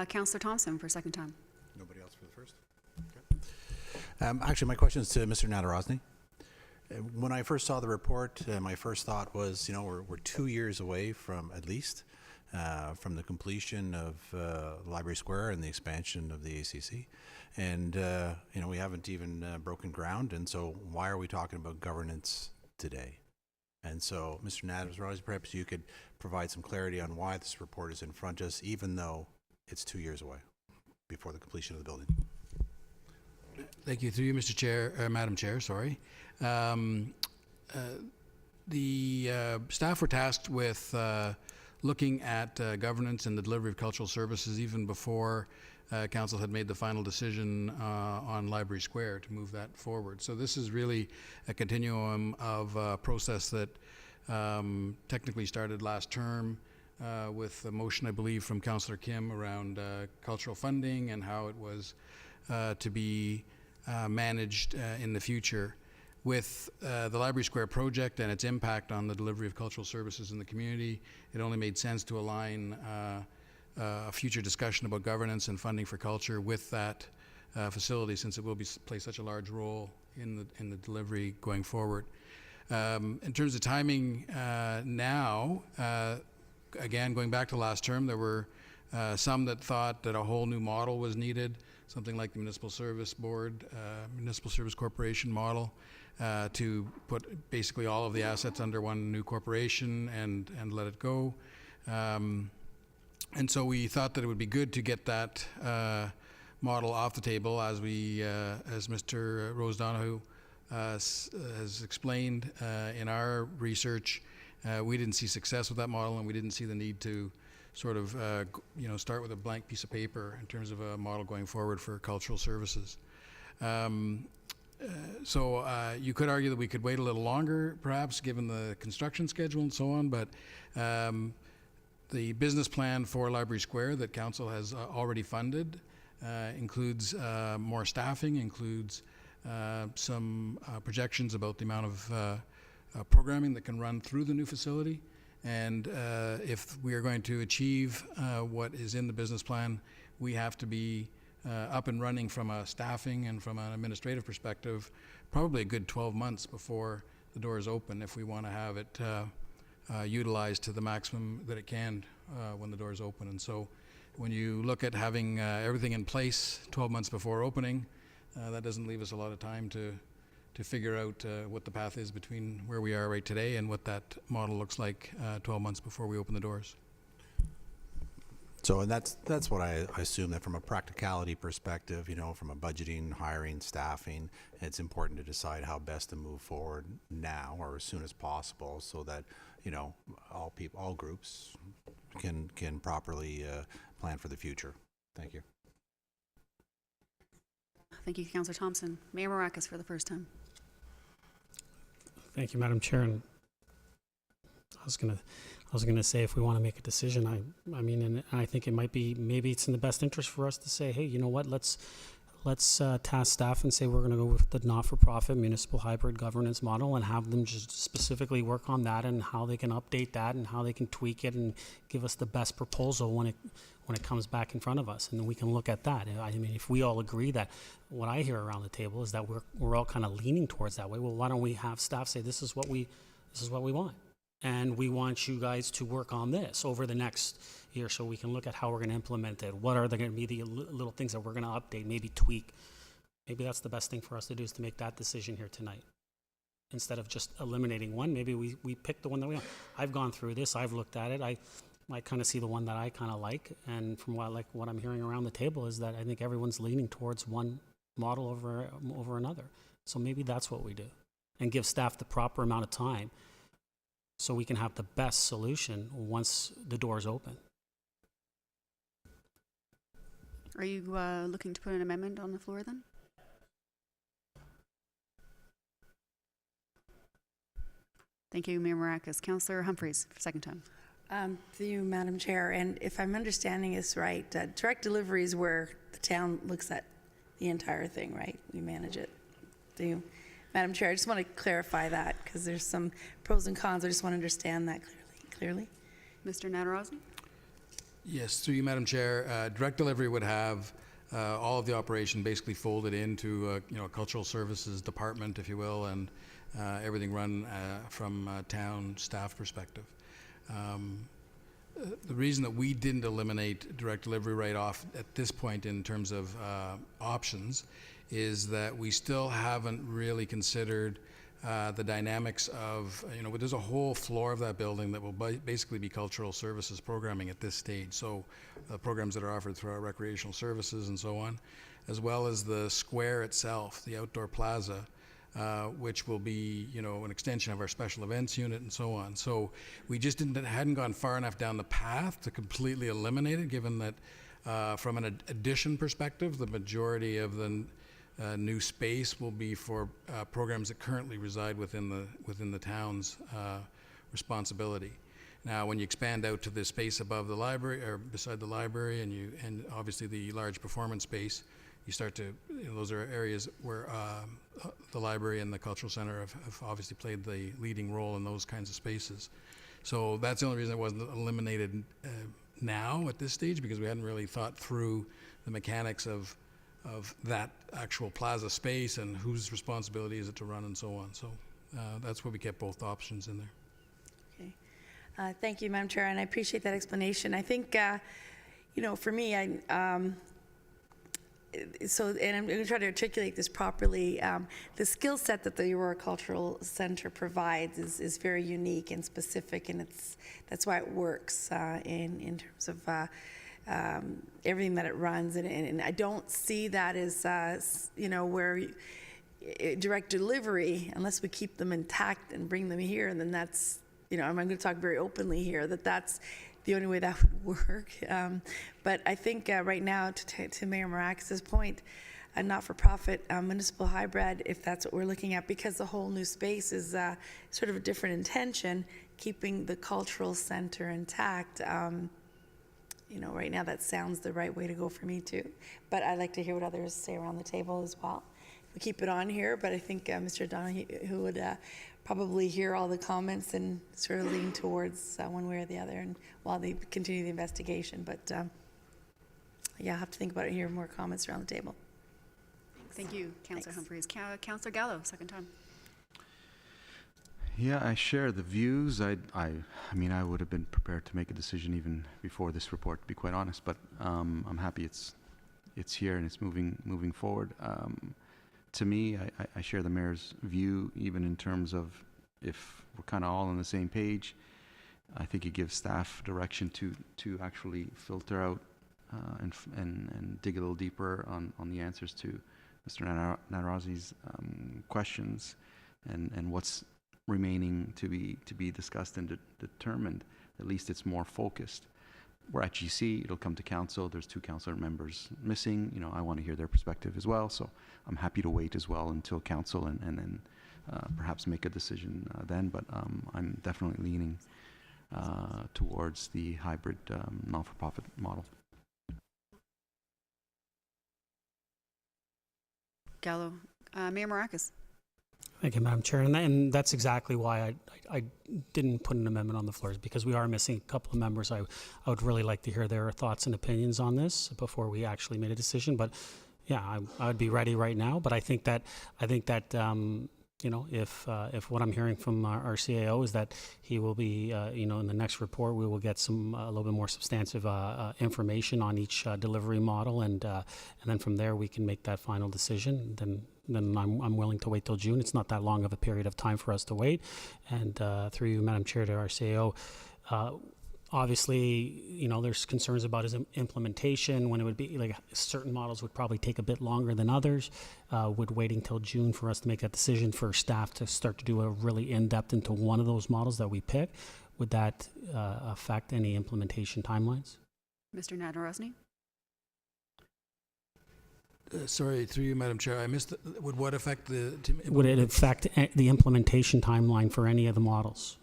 Speaker 1: Councillor Thompson for a second time.
Speaker 4: Nobody else for the first? Okay. Actually, my question is to Mr. Nadarozny. When I first saw the report, my first thought was, you know, we're 2 years away from, at least, from the completion of Library Square and the expansion of the ACC. And, you know, we haven't even broken ground. And so why are we talking about governance today? And so, Mr. Nadarozny, perhaps you could provide some clarity on why this report is in front of us, even though it's 2 years away before the completion of the building.
Speaker 9: Thank you. Through you, Mr. Chair, Madam Chair, sorry. The staff were tasked with looking at governance and the delivery of cultural services even before Council had made the final decision on Library Square to move that forward. So this is really a continuum of process that technically started last term with a motion, I believe, from Councillor Kim around cultural funding and how it was to be managed in the future. With the Library Square project and its impact on the delivery of cultural services in the community, it only made sense to align a future discussion about governance and funding for culture with that facility, since it will play such a large role in the delivery going forward. In terms of timing now, again, going back to last term, there were some that thought that a whole new model was needed, something like the Municipal Service Board, Municipal Service Corporation model, to put basically all of the assets under one new corporation and let it go. And so we thought that it would be good to get that model off the table as Mr. Rose Donoghue has explained in our research, we didn't see success with that model, and we didn't see the need to sort of start with a blank piece of paper in terms of a model going forward for cultural services. So you could argue that we could wait a little longer, perhaps, given the construction schedule and so on, but the business plan for Library Square that Council has already funded includes more staffing, includes some projections about the amount of programming that can run through the new facility. And if we are going to achieve what is in the business plan, we have to be up and running from a staffing and from an administrative perspective, probably a good 12 months before the doors open if we want to have it utilized to the maximum that it can when the doors open. And so when you look at having everything in place 12 months before opening, that doesn't leave us a lot of time to figure out what the path is between where we are right today and what that model looks like 12 months before we open the doors.
Speaker 4: So, and that's what I assume, that from a practicality perspective, from a budgeting, hiring, staffing, it's important to decide how best to move forward now or as soon as possible, so that all groups can properly plan for the future. Thank you.
Speaker 1: Thank you, Councillor Thompson. Mayor Maracas for the first time.
Speaker 3: Thank you, Madam Chair. And I was gonna say, if we want to make a decision, I mean, and I think it might be, maybe it's in the best interest for us to say, hey, you know what, let's task staff and say we're going to go with the not-for-profit municipal hybrid governance model and have them just specifically work on that and how they can update that and how they can tweak it and give us the best proposal when it comes back in front of us, and then we can look at that. I mean, if we all agree that, what I hear around the table is that we're all kind of leaning towards that way. Well, why don't we have staff say, this is what we want, and we want you guys to work on this over the next year, so we can look at how we're going to implement it. What are going to be the little things that we're going to update, maybe tweak? Maybe that's the best thing for us to do, is to make that decision here tonight, instead of just eliminating one. Maybe we pick the one that we want. I've gone through this. I've looked at it. I kind of see the one that I kind of like, and from what I'm hearing around the table is that I think everyone's leaning towards one model over another. So maybe that's what we do, and give staff the proper amount of time so we can have the best solution once the doors open.
Speaker 1: Are you looking to put an amendment on the floor then? Thank you, Mayor Maracas. Councillor Humphreys, for second time.
Speaker 7: Through you, Madam Chair, and if I'm understanding this right, direct delivery is where the town looks at the entire thing, right? We manage it. Through you, Madam Chair, I just want to clarify that, because there's some pros and cons. I just want to understand that clearly.
Speaker 1: Mr. Natarajan?
Speaker 9: Yes, through you, Madam Chair. Direct delivery would have all of the operation basically folded into a cultural services department, if you will, and everything run from a town staff perspective. The reason that we didn't eliminate direct delivery right off at this point in terms of options is that we still haven't really considered the dynamics of, there's a whole floor of that building that will basically be cultural services programming at this stage. So programs that are offered through our recreational services and so on, as well as the square itself, the outdoor plaza, which will be, an extension of our special events unit and so on. So we just hadn't gone far enough down the path to completely eliminate it, given that from an addition perspective, the majority of the new space will be for programs that currently reside within the town's responsibility. Now, when you expand out to the space above the library or beside the library, and obviously the large performance space, you start to, those are areas where the library and the cultural center have obviously played the leading role in those kinds of spaces. So that's the only reason it wasn't eliminated now at this stage, because we hadn't really thought through the mechanics of that actual plaza space and whose responsibility is it to run and so on. So that's why we kept both options in there.
Speaker 7: Okay. Thank you, Madam Chair, and I appreciate that explanation. I think, for me, and I'm going to try to articulate this properly. The skill set that the Aurora Cultural Center provides is very unique and specific, and that's why it works in terms of everything that it runs. And I don't see that as, where direct delivery, unless we keep them intact and bring them here, and then that's, I'm going to talk very openly here, that's the only way that would work. But I think right now, to Mayor Marakis' point, a not-for-profit municipal hybrid, if that's what we're looking at, because the whole new space is sort of a different intention, keeping the cultural center intact. Right now that sounds the right way to go for me too. But I'd like to hear what others say around the table as well. We keep it on here, but I think Mr. Donahue would probably hear all the comments and sort of lean towards one way or the other, and while they continue the investigation. But yeah, I'll have to think about it and hear more comments around the table.
Speaker 1: Thank you, Councillor Humphreys. Councillor Gallo, second time.
Speaker 6: Yeah, I share the views. I mean, I would have been prepared to make a decision even before this report, to be quite honest. But I'm happy it's here and it's moving forward. To me, I share the mayor's view, even in terms of if we're kind of all on the same page. I think it gives staff direction to actually filter out and dig a little deeper on the answers to Mr. Natarazi's questions and what's remaining to be discussed and determined. At least it's more focused. We're at GC, it'll come to council. There's 2 councillor members missing. I want to hear their perspective as well. So I'm happy to wait as well until council and then perhaps make a decision then. But I'm definitely leaning towards the hybrid non-for-profit model.
Speaker 1: Gallo. Mayor Marakis.
Speaker 3: Thank you, Madam Chair. And that's exactly why I didn't put an amendment on the floor, is because we are missing a couple of members. I would really like to hear their thoughts and opinions on this before we actually made a decision. But yeah, I would be ready right now. But I think that if what I'm hearing from our CAO is that he will be, in the next report, we will get a little bit more substantive information on each delivery model, and then from there we can make that final decision. Then I'm willing to wait till June. It's not that long of a period of time for us to wait. And through you, Madam Chair, to our CAO, obviously, there's concerns about his implementation, when it would be like certain models would probably take a bit longer than others. Would waiting till June for us to make that decision, for staff to start to do a really in-depth into one of those models that we pick, would that affect any implementation timelines?
Speaker 1: Mr. Natarazi.
Speaker 9: Sorry, through you, Madam Chair, I missed. Would what affect the?
Speaker 3: Would it affect the implementation timeline for any of the models,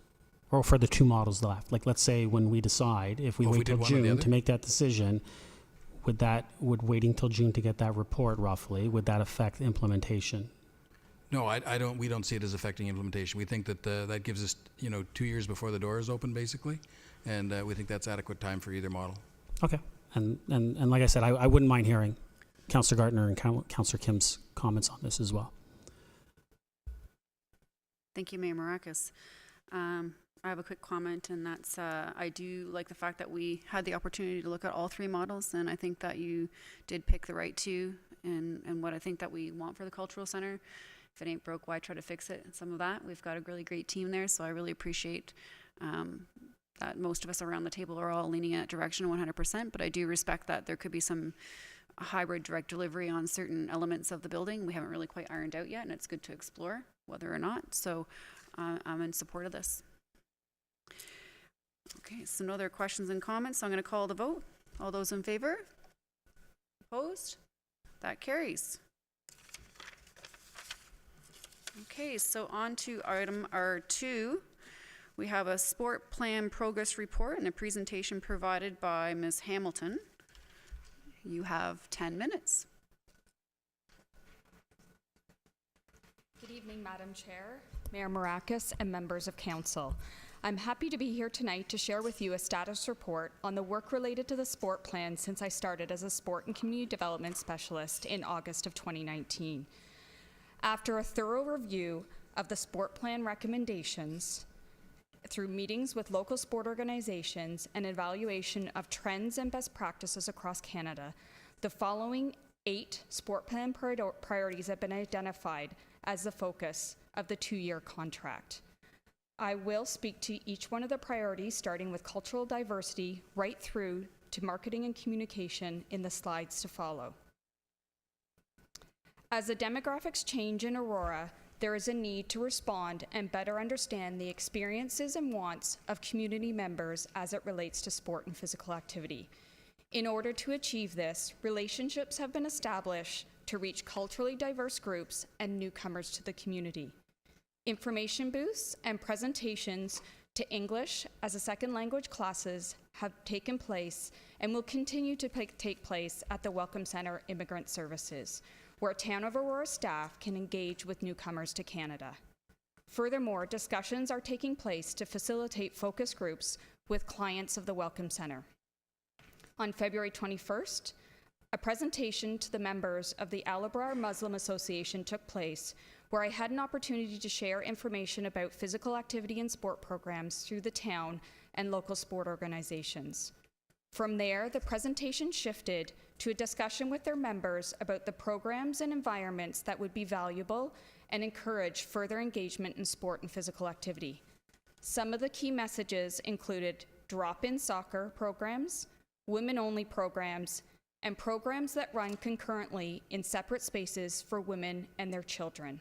Speaker 3: or for the 2 models left? Like, let's say when we decide, if we wait till June to make that decision, would waiting till June to get that report roughly, would that affect implementation?
Speaker 9: No, I don't. We don't see it as affecting implementation. We think that that gives us 2 years before the door is open, basically, and we think that's adequate time for either model.
Speaker 3: Okay, and like I said, I wouldn't mind hearing Councillor Gartner and Councillor Kim's comments on this as well.
Speaker 1: Thank you, Mayor Marakis. I have a quick comment, and that's I do like the fact that we had the opportunity to look at all 3 models, and I think that you did pick the right 2 and what I think that we want for the cultural center. If it ain't broke, why try to fix it? And some of that, we've got a really great team there, so I really appreciate that most of us around the table are all leaning in that direction 100%, but I do respect that there could be some hybrid direct delivery on certain elements of the building we haven't really quite ironed out yet, and it's good to explore whether or not. So I'm in support of this. Okay, so no other questions and comments, so I'm going to call the vote. All those in favor? Opposed? That carries. Okay, so on to item R2. We have a sport plan progress report and a presentation provided by Ms. Hamilton. You have 10 minutes.
Speaker 10: Good evening, Madam Chair, Mayor Marakis, and members of Council. I'm happy to be here tonight to share with you a status report on the work related to the sport plan since I started as a sport and community development specialist in August of 2019. After a thorough review of the sport plan recommendations, through meetings with local sport organizations and evaluation of trends and best practices across Canada, the following 8 sport plan priorities have been identified as the focus of the 2-year contract. I will speak to each one of the priorities, starting with cultural diversity right through to marketing and communication in the slides to follow. As the demographics change in Aurora, there is a need to respond and better understand the experiences and wants of community members as it relates to sport and physical activity. In order to achieve this, relationships have been established to reach culturally diverse groups and newcomers to the community. Information booths and presentations to English as a second language classes have taken place and will continue to take place at the Welcome Center Immigrant Services, where Town of Aurora staff can engage with newcomers to Canada. Furthermore, discussions are taking place to facilitate focus groups with clients of the Welcome Center. On February 21st, a presentation to the members of the Al-Abrar Muslim Association took place, where I had an opportunity to share information about physical activity and sport programs through the town and local sport organizations. From there, the presentation shifted to a discussion with their members about the programs and environments that would be valuable and encourage further engagement in sport and physical activity. Some of the key messages included drop-in soccer programs, women-only programs, and programs that run concurrently in separate spaces for women and their children.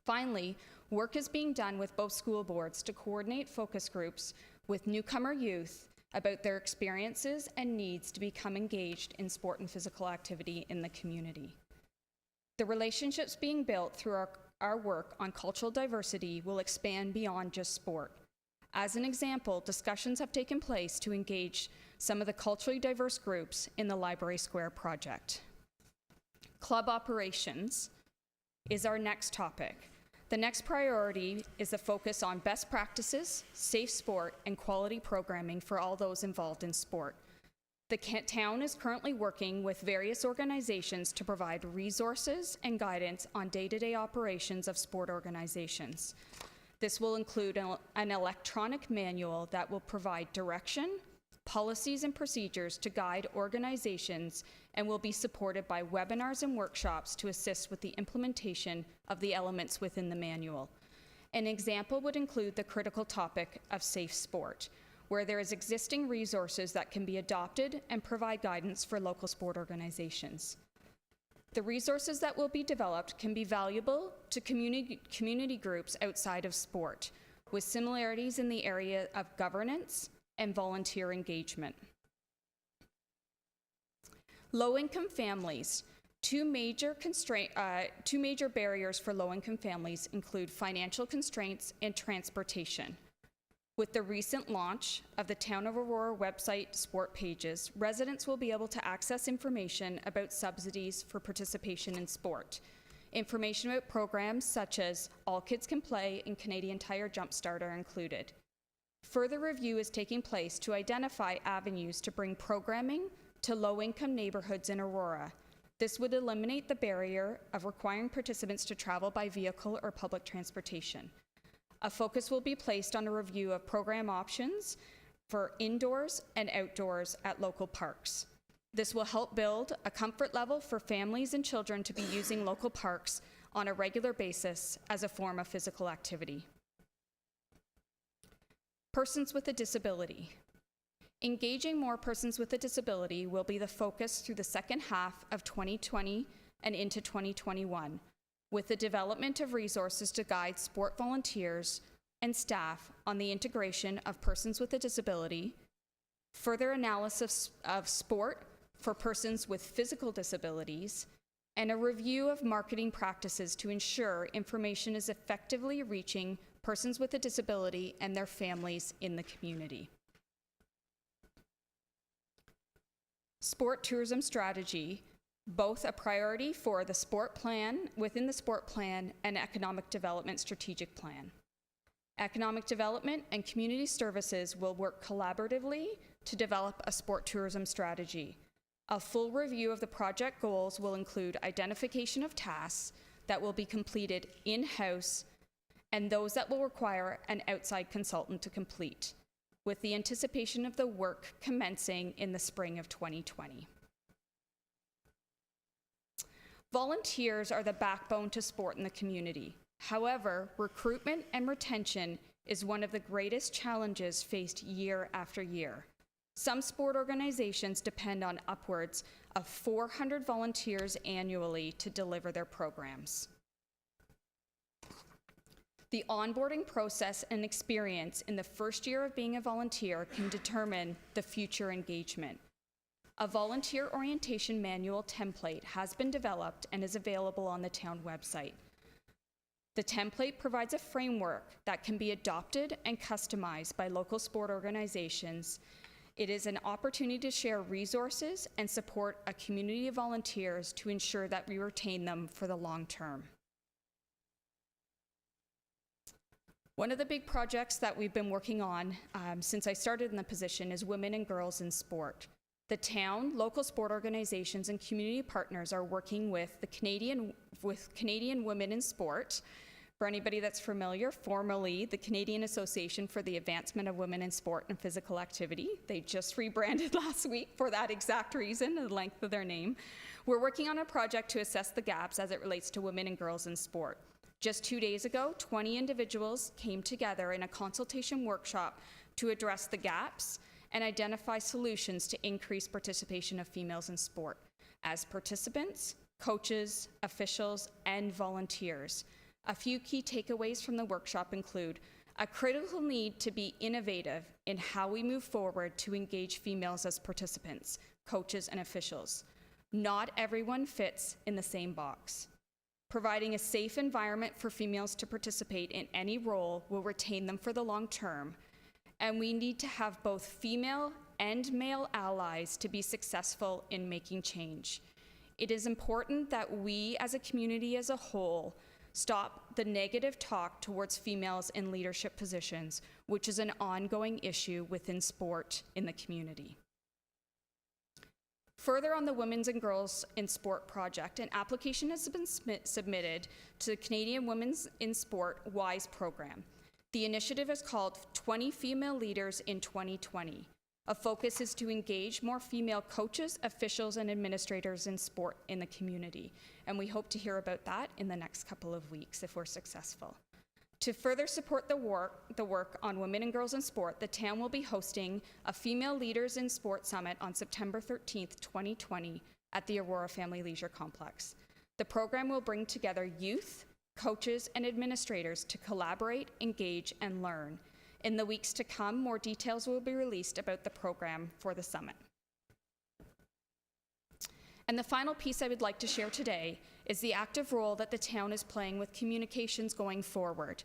Speaker 10: Finally, work is being done with both school boards to coordinate focus groups with newcomer youth about their experiences and needs to become engaged in sport and physical activity in the community. The relationships being built through our work on cultural diversity will expand beyond just sport. As an example, discussions have taken place to engage some of the culturally diverse groups in the Library Square project. Club operations is our next topic. The next priority is the focus on best practices, safe sport, and quality programming for all those involved in sport. The town is currently working with various organizations to provide resources and guidance on day-to-day operations of sport organizations. This will include an electronic manual that will provide direction, policies, and procedures to guide organizations, and will be supported by webinars and workshops to assist with the implementation of the elements within the manual. An example would include the critical topic of safe sport, where there is existing resources that can be adopted and provide guidance for local sport organizations. The resources that will be developed can be valuable to community groups outside of sport, with similarities in the area of governance and volunteer engagement. Low-income families. Two major barriers for low-income families include financial constraints and transportation. With the recent launch of the Town of Aurora website sport pages, residents will be able to access information about subsidies for participation in sport. Information about programs such as All Kids Can Play and Canadian Tire Jumpstart are included. Further review is taking place to identify avenues to bring programming to low-income neighborhoods in Aurora. This would eliminate the barrier of requiring participants to travel by vehicle or public transportation. A focus will be placed on a review of program options for indoors and outdoors at local parks. This will help build a comfort level for families and children to be using local parks on a regular basis as a form of physical activity. Persons with a disability. Engaging more persons with a disability will be the focus through the second half of 2020 and into 2021, with the development of resources to guide sport volunteers and staff on the integration of persons with a disability, further analysis of sport for persons with physical disabilities, and a review of marketing practices to ensure information is effectively reaching persons with a disability and their families in the community. Sport tourism strategy, both a priority for the sport plan, within the sport plan, and economic development strategic plan. Economic development and community services will work collaboratively to develop a sport tourism strategy. A full review of the project goals will include identification of tasks that will be completed in-house and those that will require an outside consultant to complete, with the anticipation of the work commencing in the spring of 2020. Volunteers are the backbone to sport in the community. However, recruitment and retention is one of the greatest challenges faced year after year. Some sport organizations depend on upwards of 400 volunteers annually to deliver their programs. The onboarding process and experience in the first year of being a volunteer can determine the future engagement. A volunteer orientation manual template has been developed and is available on the town website. The template provides a framework that can be adopted and customized by local sport organizations. It is an opportunity to share resources and support a community of volunteers to ensure that we retain them for the long term. One of the big projects that we've been working on since I started in the position is women and girls in sport. The town, local sport organizations, and community partners are working with Canadian Women in Sport. For anybody that's familiar, formerly the Canadian Association for the Advancement of Women in Sport and Physical Activity. They just rebranded last week for that exact reason, the length of their name. We're working on a project to assess the gaps as it relates to women and girls in sport. Just 2 days ago, 20 individuals came together in a consultation workshop to address the gaps and identify solutions to increase participation of females in sport as participants, coaches, officials, and volunteers. A few key takeaways from the workshop include a critical need to be innovative in how we move forward to engage females as participants, coaches, and officials. Not everyone fits in the same box. Providing a safe environment for females to participate in any role will retain them for the long term, and we need to have both female and male allies to be successful in making change. It is important that we as a community as a whole stop the negative talk towards females in leadership positions, which is an ongoing issue within sport in the community. Further on the Women's and Girls in Sport project, an application has been submitted to the Canadian Women's in Sport WISE program. The initiative is called 20 Female Leaders in 2020. A focus is to engage more female coaches, officials, and administrators in sport in the community. And we hope to hear about that in the next couple of weeks if we're successful. To further support the work on women and girls in sport, the town will be hosting a Female Leaders in Sport Summit on September 13th, 2020 at the Aurora Family Leisure Complex. The program will bring together youth, coaches, and administrators to collaborate, engage, and learn. In the weeks to come, more details will be released about the program for the summit. And the final piece I would like to share today is the active role that the town is playing with communications going forward.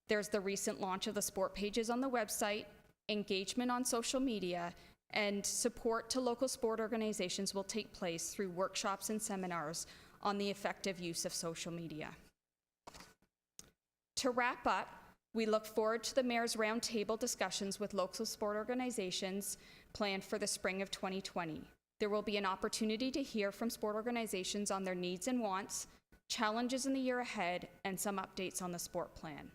Speaker 10: There's the recent launch of the sport pages on the website, engagement on social media, and support to local sport organizations will take place through workshops and seminars on the effective use of social media. To wrap up, we look forward to the Mayor's Roundtable discussions with local sport organizations planned for the spring of 2020. There will be an opportunity to hear from sport organizations on their needs and wants, challenges in the year ahead, and some updates on the sport plan.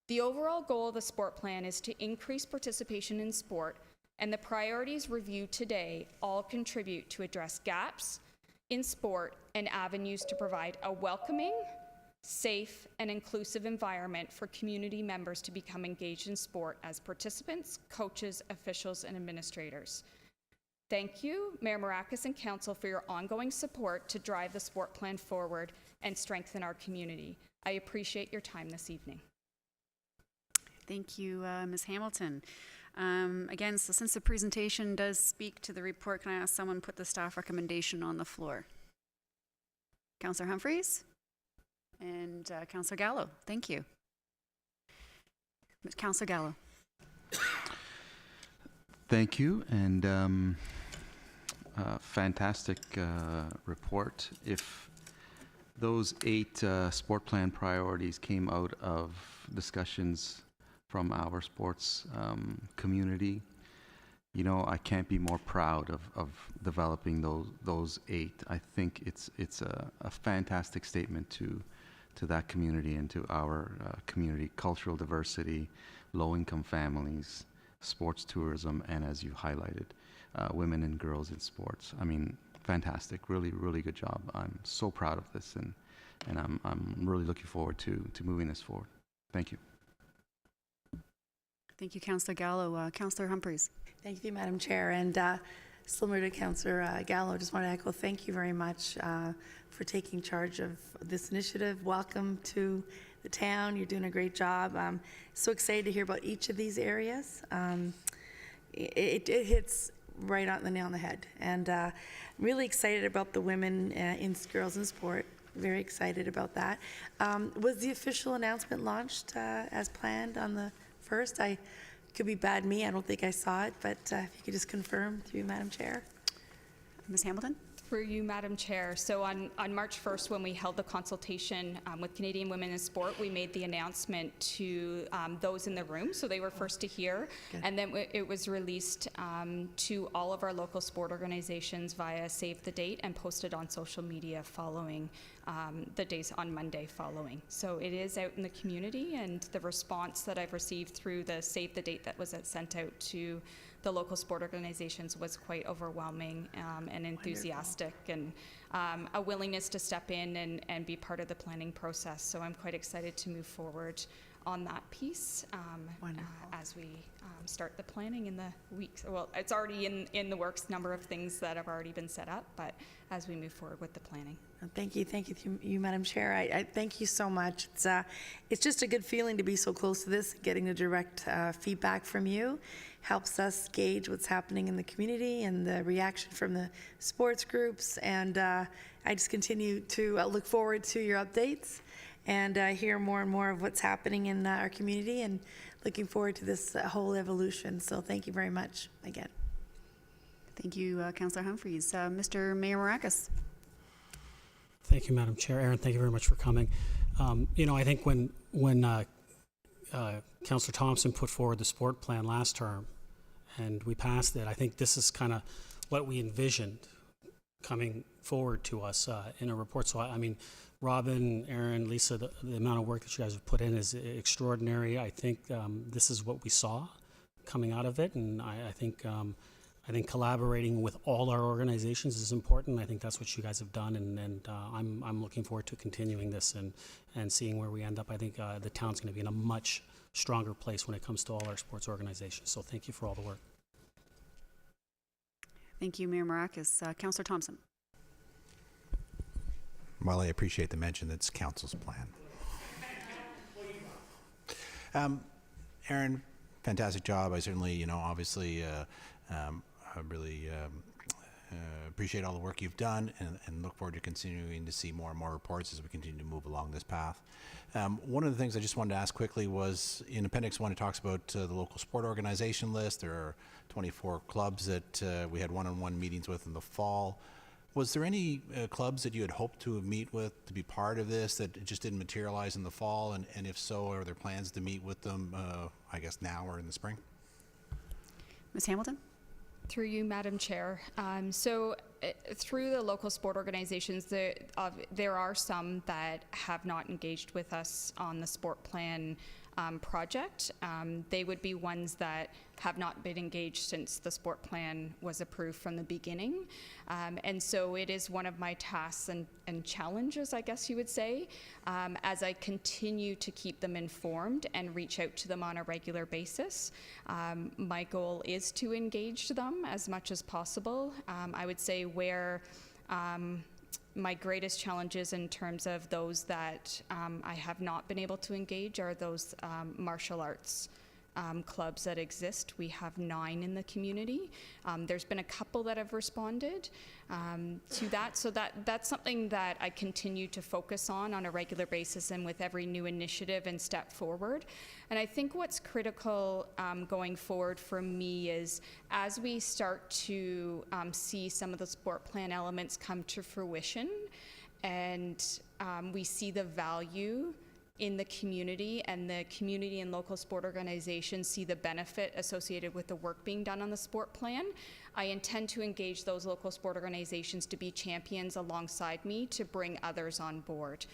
Speaker 10: The overall goal of the sport plan is to increase participation in sport, and the priorities reviewed today all contribute to address gaps in sport and avenues to provide a welcoming, safe, and inclusive environment for community members to become engaged in sport as participants, coaches, officials, and administrators. Thank you, Mayor Maracus and Council, for your ongoing support to drive the sport plan forward and strengthen our community. I appreciate your time this evening.
Speaker 1: Thank you, Ms. Hamilton. Again, so since the presentation does speak to the report, can I ask someone put the staff recommendation on the floor? Councillor Humphreys and Councillor Gallo. Thank you. Councillor Gallo.
Speaker 6: Thank you, and fantastic report. If those 8 sport plan priorities came out of discussions from our sports community, you know, I can't be more proud of developing those 8. I think it's a fantastic statement to that community and to our community: cultural diversity, low-income families, sports tourism, and as you highlighted, women and girls in sports. I mean, fantastic, really, really good job. I'm so proud of this, and I'm really looking forward to moving this forward. Thank you.
Speaker 1: Thank you, Councillor Gallo. Councillor Humphreys.
Speaker 7: Thank you, Madam Chair. And similar to Councillor Gallo, I just want to echo thank you very much for taking charge of this initiative. Welcome to the town. You're doing a great job. I'm so excited to hear about each of these areas. It hits right on the nail on the head. And really excited about the women in girls in sport. Very excited about that. Was the official announcement launched as planned on the 1st? Could be bad me, I don't think I saw it, but if you could just confirm through you, Madam Chair.
Speaker 1: Ms. Hamilton?
Speaker 10: Through you, Madam Chair. So on March 1st, when we held the consultation with Canadian Women in Sport, we made the announcement to those in the room, so they were first to hear.
Speaker 7: Good.
Speaker 10: And then it was released to all of our local sport organizations via Save the Date and posted on social media following the days on Monday following. So it is out in the community, and the response that I've received through the Save the Date that was sent out to the local sport organizations was quite overwhelming and enthusiastic, and a willingness to step in and be part of the planning process. So I'm quite excited to move forward on that piece as we start the planning in the weeks. Well, it's already in the works, number of things that have already been set up, but as we move forward with the planning.
Speaker 7: Thank you you, Madam Chair. I thank you so much. It's just a good feeling to be so close to this. Getting the direct feedback from you helps us gauge what's happening in the community and the reaction from the sports groups. And I just continue to look forward to your updates and hear more and more of what's happening in our community, and looking forward to this whole evolution. So thank you very much again.
Speaker 1: Thank you, Councillor Humphreys. Mr. Mayor Maracus?
Speaker 3: Thank you, Madam Chair. Aaron, thank you very much for coming. I think when Councillor Thompson put forward the sport plan last term and we passed it, I think this is kind of what we envisioned coming forward to us in a report. So, I mean, Robin, Aaron, Lisa, the amount of work that you guys have put in is extraordinary. I think this is what we saw coming out of it, and I think collaborating with all our organizations is important. I think that's what you guys have done, and I'm looking forward to continuing this and seeing where we end up. I think the town's going to be in a much stronger place when it comes to all our sports organizations. So thank you for all the work.
Speaker 1: Thank you, Mayor Maracus. Councillor Thompson?
Speaker 4: Well, I appreciate the mention that's council's plan. Aaron, fantastic job. I certainly, obviously, I really appreciate all the work you've done, and look forward to continuing to see more and more reports as we continue to move along this path. One of the things I just wanted to ask quickly was in Appendix 1, it talks about the local sport organization list. There are 24 clubs that we had one-on-one meetings with in the fall. Was there any clubs that you had hoped to meet with to be part of this that just didn't materialize in the fall? And if so, are there plans to meet with them, I guess, now or in the spring?
Speaker 1: Ms. Hamilton?
Speaker 10: Through you, Madam Chair. Through the local sport organizations, there are some that have not engaged with us on the sport plan project. They would be ones that have not been engaged since the sport plan was approved from the beginning. And so it is one of my tasks and challenges, I guess you would say, as I continue to keep them informed and reach out to them on a regular basis. My goal is to engage them as much as possible. I would say where my greatest challenges in terms of those that I have not been able to engage are those martial arts clubs that exist. We have 9 in the community. There's been a couple that have responded to that. So that's something that I continue to focus on a regular basis and with every new initiative and step forward. And I think what's critical going forward for me is as we start to see some of the sport plan elements come to fruition and we see the value in the community, and the community and local sport organizations see the benefit associated with the work being done on the sport plan, I intend to engage those local sport organizations to be champions alongside me to bring others on board.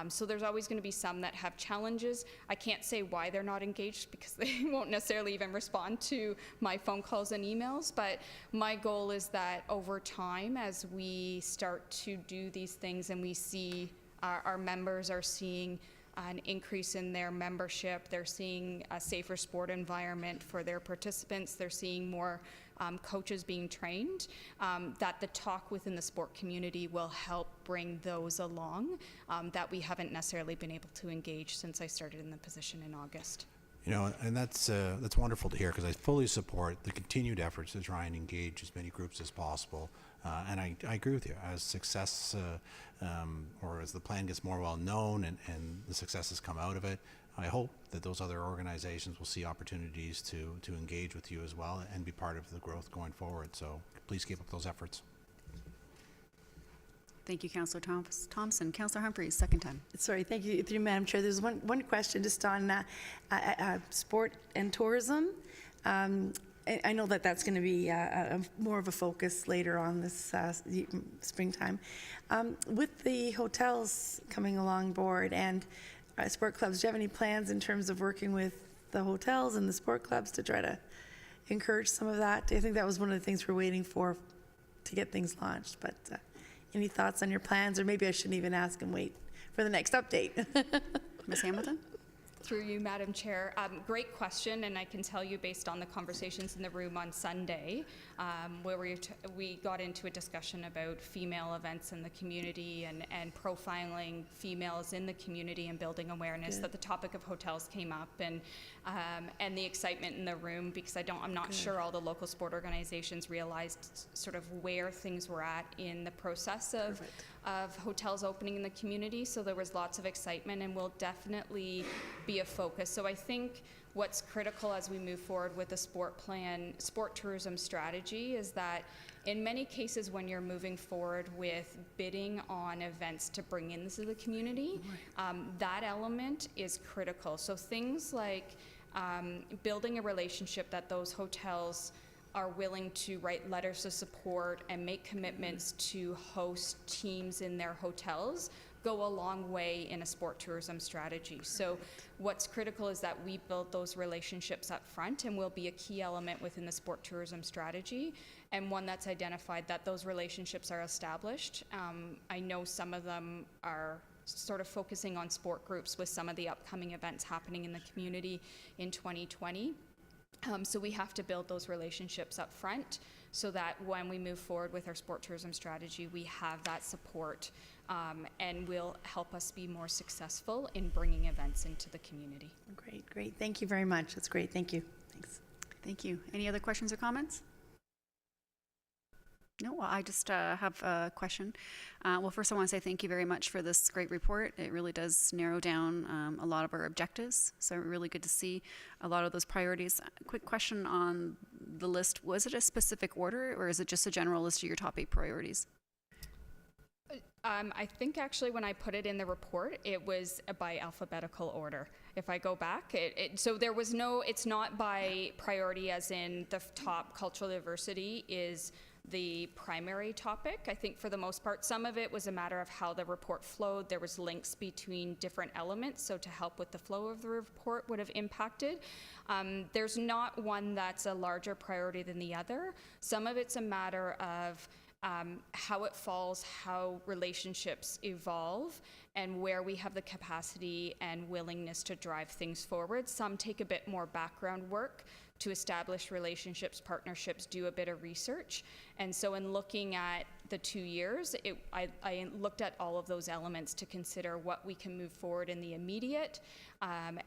Speaker 10: So there's always going to be some that have challenges. I can't say why they're not engaged because they won't necessarily even respond to my phone calls and emails, but my goal is that over time, as we start to do these things and we see our members are seeing an increase in their membership. They're seeing a safer sport environment for their participants. They're seeing more coaches being trained, that the talk within the sport community will help bring those along that we haven't necessarily been able to engage since I started in the position in August.
Speaker 4: You know, and that's wonderful to hear, because I fully support the continued efforts to try and engage as many groups as possible. And I agree with you. As success, or as the plan gets more well known and the successes come out of it, I hope that those other organizations will see opportunities to engage with you as well and be part of the growth going forward. So please keep up those efforts.
Speaker 1: Thank you, Councillor Thompson. Councillor Humphreys, second time.
Speaker 7: Sorry, thank you, through you, Madam Chair. There's one question just on sport and tourism. I know that that's going to be more of a focus later on this springtime. With the hotels coming along board and sport clubs, do you have any plans in terms of working with the hotels and the sport clubs to try to encourage some of that? I think that was one of the things we're waiting for to get things launched, but any thoughts on your plans? Or maybe I shouldn't even ask and wait for the next update.
Speaker 1: Ms. Hamilton?
Speaker 10: Through you, Madam Chair. Great question, and I can tell you based on the conversations in the room on Sunday, where we got into a discussion about female events in the community and profiling females in the community and building awareness, that the topic of hotels came up, and the excitement in the room, because I'm not sure all the local sport organizations realized sort of where things were at in the process of hotels opening in the community. So there was lots of excitement and will definitely be a focus. So I think what's critical as we move forward with the sport tourism strategy is that in many cases when you're moving forward with bidding on events to bring into the community, that element is critical. So things like building a relationship that those hotels are willing to write letters of support and make commitments to host teams in their hotels go a long way in a sport tourism strategy. So what's critical is that we build those relationships up front, and will be a key element within the sport tourism strategy, and one that's identified that those relationships are established. I know some of them are sort of focusing on sport groups with some of the upcoming events happening in the community in 2020. So we have to build those relationships up front so that when we move forward with our sport tourism strategy, we have that support and will help us be more successful in bringing events into the community.
Speaker 7: Great. Thank you very much. That's great. Thank you. Thanks.
Speaker 1: Thank you. Any other questions or comments? No, well, I just have a question. Well, first I want to say thank you very much for this great report. It really does narrow down a lot of our objectives, so really good to see a lot of those priorities. Quick question on the list. Was it a specific order, or is it just a general list of your top 8 priorities?
Speaker 10: I think actually when I put it in the report, it was by alphabetical order. If I go back, so there was no, it's not by priority as in the top cultural diversity is the primary topic. I think for the most part, some of it was a matter of how the report flowed. There was links between different elements, so to help with the flow of the report would have impacted. There's not one that's a larger priority than the other. Some of it's a matter of how it falls, how relationships evolve, and where we have the capacity and willingness to drive things forward. Some take a bit more background work to establish relationships, partnerships, do a bit of research. And so in looking at the 2 years, I looked at all of those elements to consider what we can move forward in the immediate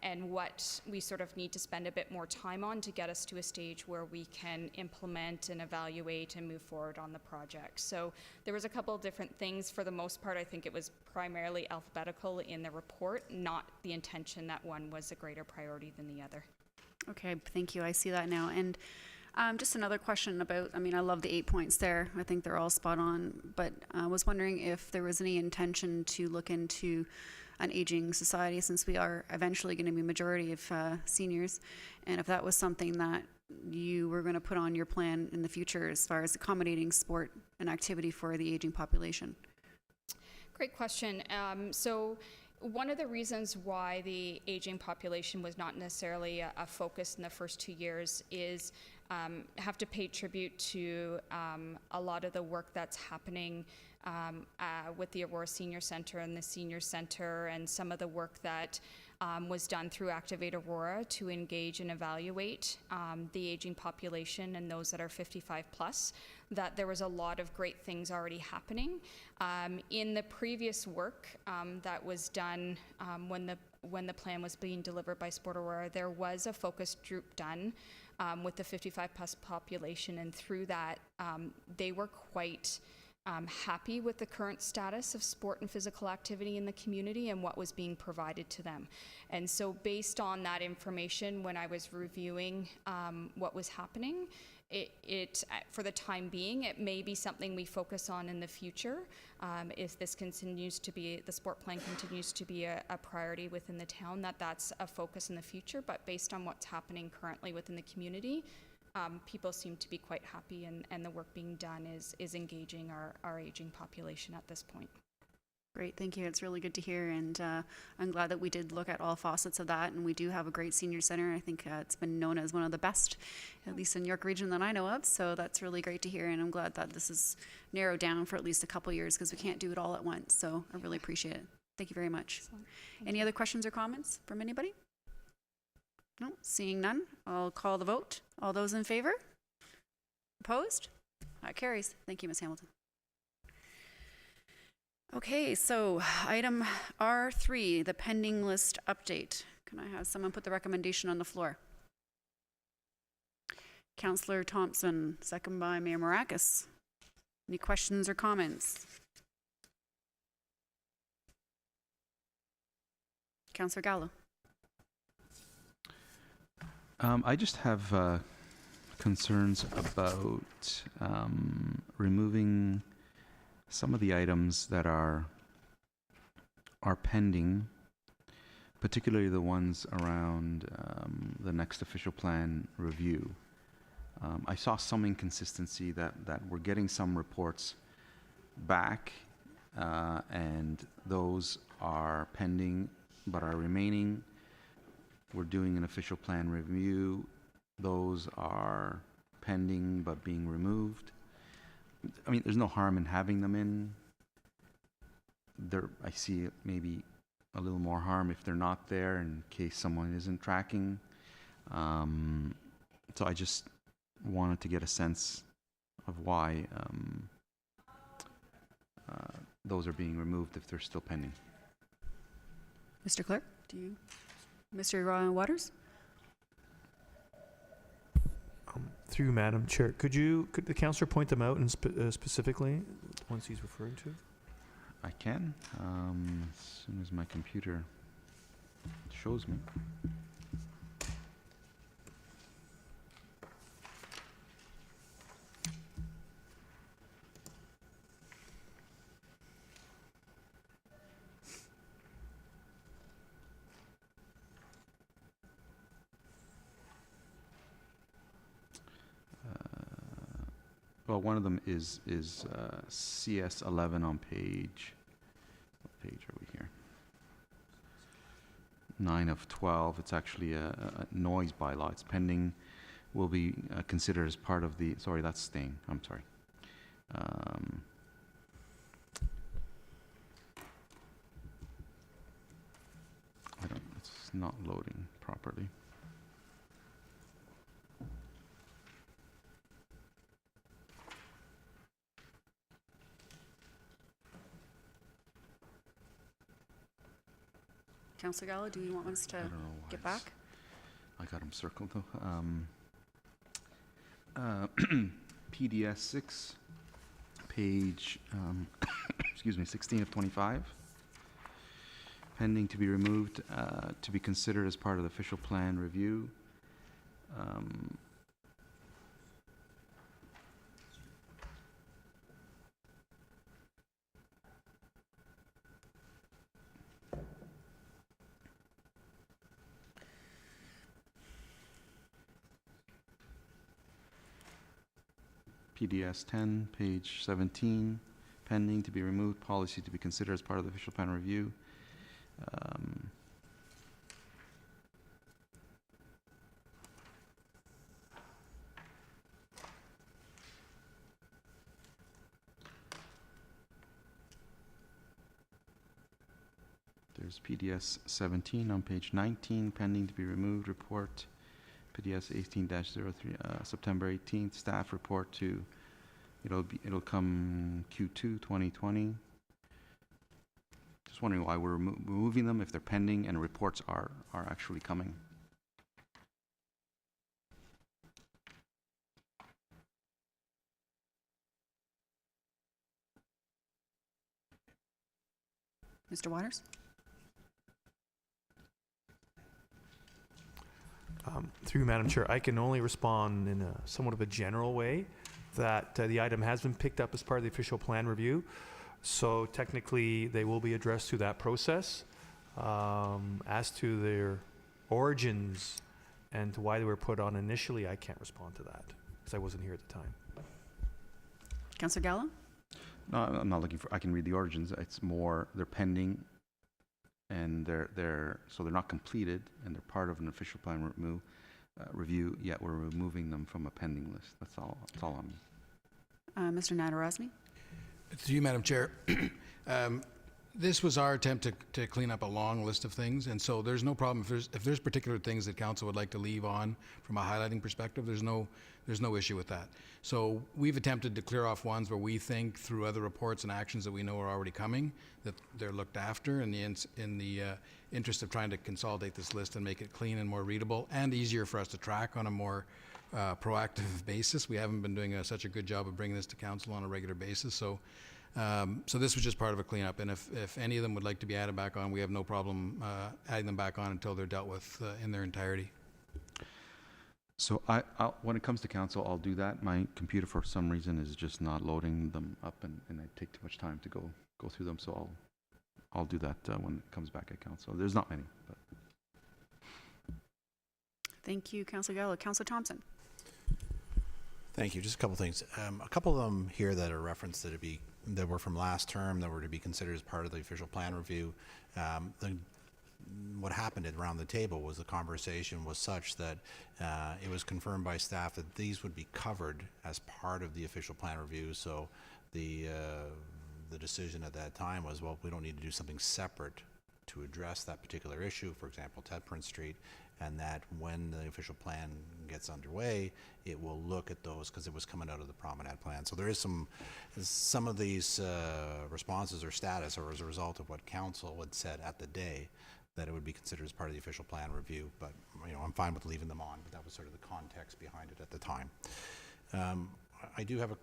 Speaker 10: and what we sort of need to spend a bit more time on to get us to a stage where we can implement and evaluate and move forward on the project. So there was a couple of different things. For the most part, I think it was primarily alphabetical in the report, not the intention that one was a greater priority than the other.
Speaker 1: Okay, thank you. I see that now. And just another question about, I love the 8 points there. I think they're all spot on, but I was wondering if there was any intention to look into an aging society, since we are eventually going to be a majority of seniors, and if that was something that you were going to put on your plan in the future as far as accommodating sport and activity for the aging population.
Speaker 10: Great question. So one of the reasons why the aging population was not necessarily a focus in the first 2 years is have to pay tribute to a lot of the work that's happening with the Aurora Senior Center and the Senior Center, and some of the work that was done through Activate Aurora to engage and evaluate the aging population and those that are 55 plus, that there was a lot of great things already happening. In the previous work that was done when the plan was being delivered by Sport Aurora, there was a focus group done with the 55 plus population, and through that they were quite happy with the current status of sport and physical activity in the community and what was being provided to them. And so based on that information, when I was reviewing what was happening, it for the time being, it may be something we focus on in the future if this continues to be, the sport plan continues to be a priority within the town, that's a focus in the future. But based on what's happening currently within the community, people seem to be quite happy, and the work being done is engaging our aging population at this point.
Speaker 1: Great, thank you. It's really good to hear, and I'm glad that we did look at all facets of that, and we do have a great senior center. I think it's been known as one of the best, at least in York Region, that I know of, so that's really great to hear, and I'm glad that this is narrowed down for at least a couple years, because we can't do it all at once, so I really appreciate it. Thank you very much. Any other questions or comments from anybody? No, seeing none, I'll call the vote. All those in favor? Opposed? That carries. Thank you, Ms. Hamilton. Okay, so item R3, the pending list update. Can I have someone put the recommendation on the floor? Councillor Thompson, second by Mayor Marakis. Any questions or comments? Councillor Gallo.
Speaker 6: I just have concerns about removing some of the items that are pending, particularly the ones around the next official plan review. I saw some inconsistency that we're getting some reports back, and those are pending but are remaining. We're doing an official plan review. Those are pending but being removed. I mean, there's no harm in having them in. I see maybe a little more harm if they're not there in case someone isn't tracking. So I just wanted to get a sense of why those are being removed if they're still pending.
Speaker 1: Mr. Clerk, Mr. Waters?
Speaker 11: Through Madam Chair, could the councillor point them out and specifically the ones he's referring to?
Speaker 6: I can, as soon as my computer shows me. Well, one of them is CS11 on page. What page are we here? 9 of 12. It's actually a noise bylaw. It's pending. Will be considered as part of the. Sorry, that's staying. I'm sorry. It's not loading properly.
Speaker 1: Councillor Gallo, do you want us to get back?
Speaker 6: I got them circled though. PDS 6, page, excuse me, 16 of 25. Pending to be removed, to be considered as part of the official plan review. PDS 10, page 17, pending to be removed, policy to be considered as part of the official plan review. There's PDS 17 on page 19, pending to be removed report. PDS 18-03, September 18th, staff report to, it'll come Q2 2020. Just wondering why we're removing them if they're pending and reports are actually coming.
Speaker 1: Mr. Waters?
Speaker 11: Through you, Madam Chair, I can only respond in a somewhat of a general way that the item has been picked up as part of the official plan review. So technically, they will be addressed through that process. As to their origins and to why they were put on initially, I can't respond to that because I wasn't here at the time.
Speaker 1: Councillor Gallo?
Speaker 6: No, I'm not looking for. I can read the origins. It's more they're pending, and they're not completed, and they're part of an official plan review. Yet we're removing them from a pending list. That's all on me.
Speaker 1: Mr. Nadarozny?
Speaker 9: To you, Madam Chair. This was our attempt to clean up a long list of things, and so there's no problem if there's particular things that council would like to leave on from a highlighting perspective. There's no issue with that. So we've attempted to clear off ones where we think through other reports and actions that we know are already coming that they're looked after in the interest of trying to consolidate this list and make it clean and more readable and easier for us to track on a more proactive basis. We haven't been doing such a good job of bringing this to council on a regular basis. So this was just part of a cleanup, and if any of them would like to be added back on, we have no problem adding them back on until they're dealt with in their entirety.
Speaker 6: So I'll, when it comes to council, I'll do that. My computer, for some reason, is just not loading them up, and I take too much time to go through them. So I'll do that when it comes back at council. There's not many, but.
Speaker 1: Thank you, Councillor Gallo. Councillor Thompson?
Speaker 4: Thank you. Just a couple things. A couple of them here that are referenced that were from last term that were to be considered as part of the official plan review. What happened around the table was the conversation was such that it was confirmed by staff that these would be covered as part of the official plan review. So the decision at that time was, well, we don't need to do something separate to address that particular issue, for example, Tedprince Street, and that when the official plan gets underway, it will look at those because it was coming out of the promenade plan. So there is some of these responses or status or as a result of what council had said at the day that it would be considered as part of the official plan review. But I'm fine with leaving them on, but that was sort of the context behind it at the time. I do have a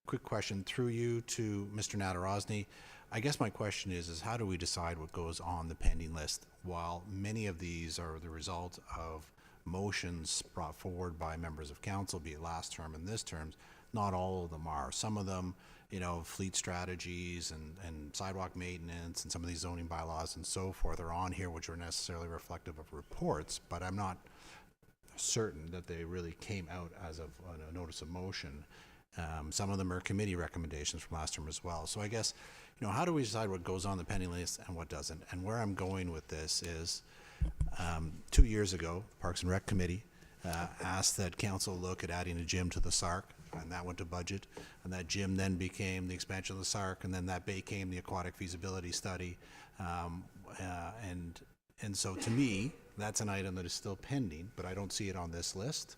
Speaker 4: quick question through you to Mr. Nadarozny. I guess my question is how do we decide what goes on the pending list? While many of these are the result of motions brought forward by members of council, be it last term and this term, not all of them are. Some of them, fleet strategies and sidewalk maintenance and some of these zoning bylaws and so forth are on here, which are necessarily reflective of reports, but I'm not certain that they really came out as of a notice of motion. Some of them are committee recommendations from last term as well. So I guess, how do we decide what goes on the pending list and what doesn't? And where I'm going with this is 2 years ago, Parks and Rec Committee asked that council look at adding a gym to the SARC, and that went to budget. And that gym then became the expansion of the SARC, and then that became the aquatic feasibility study. And so to me, that's an item that is still pending, but I don't see it on this list.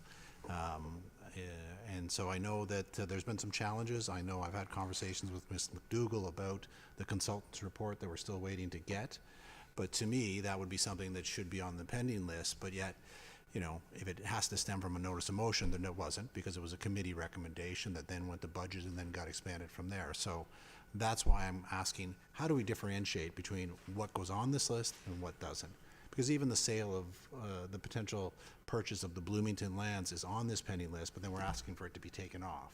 Speaker 4: And so I know that there's been some challenges. I know I've had conversations with Ms. McDougall about the consultant's report that we're still waiting to get. But to me, that would be something that should be on the pending list. But yet, if it has to stem from a notice of motion, then it wasn't, because it was a committee recommendation that then went to budget and then got expanded from there. So that's why I'm asking, how do we differentiate between what goes on this list and what doesn't? Because even the sale of the potential purchase of the Bloomington lands is on this pending list, but then we're asking for it to be taken off.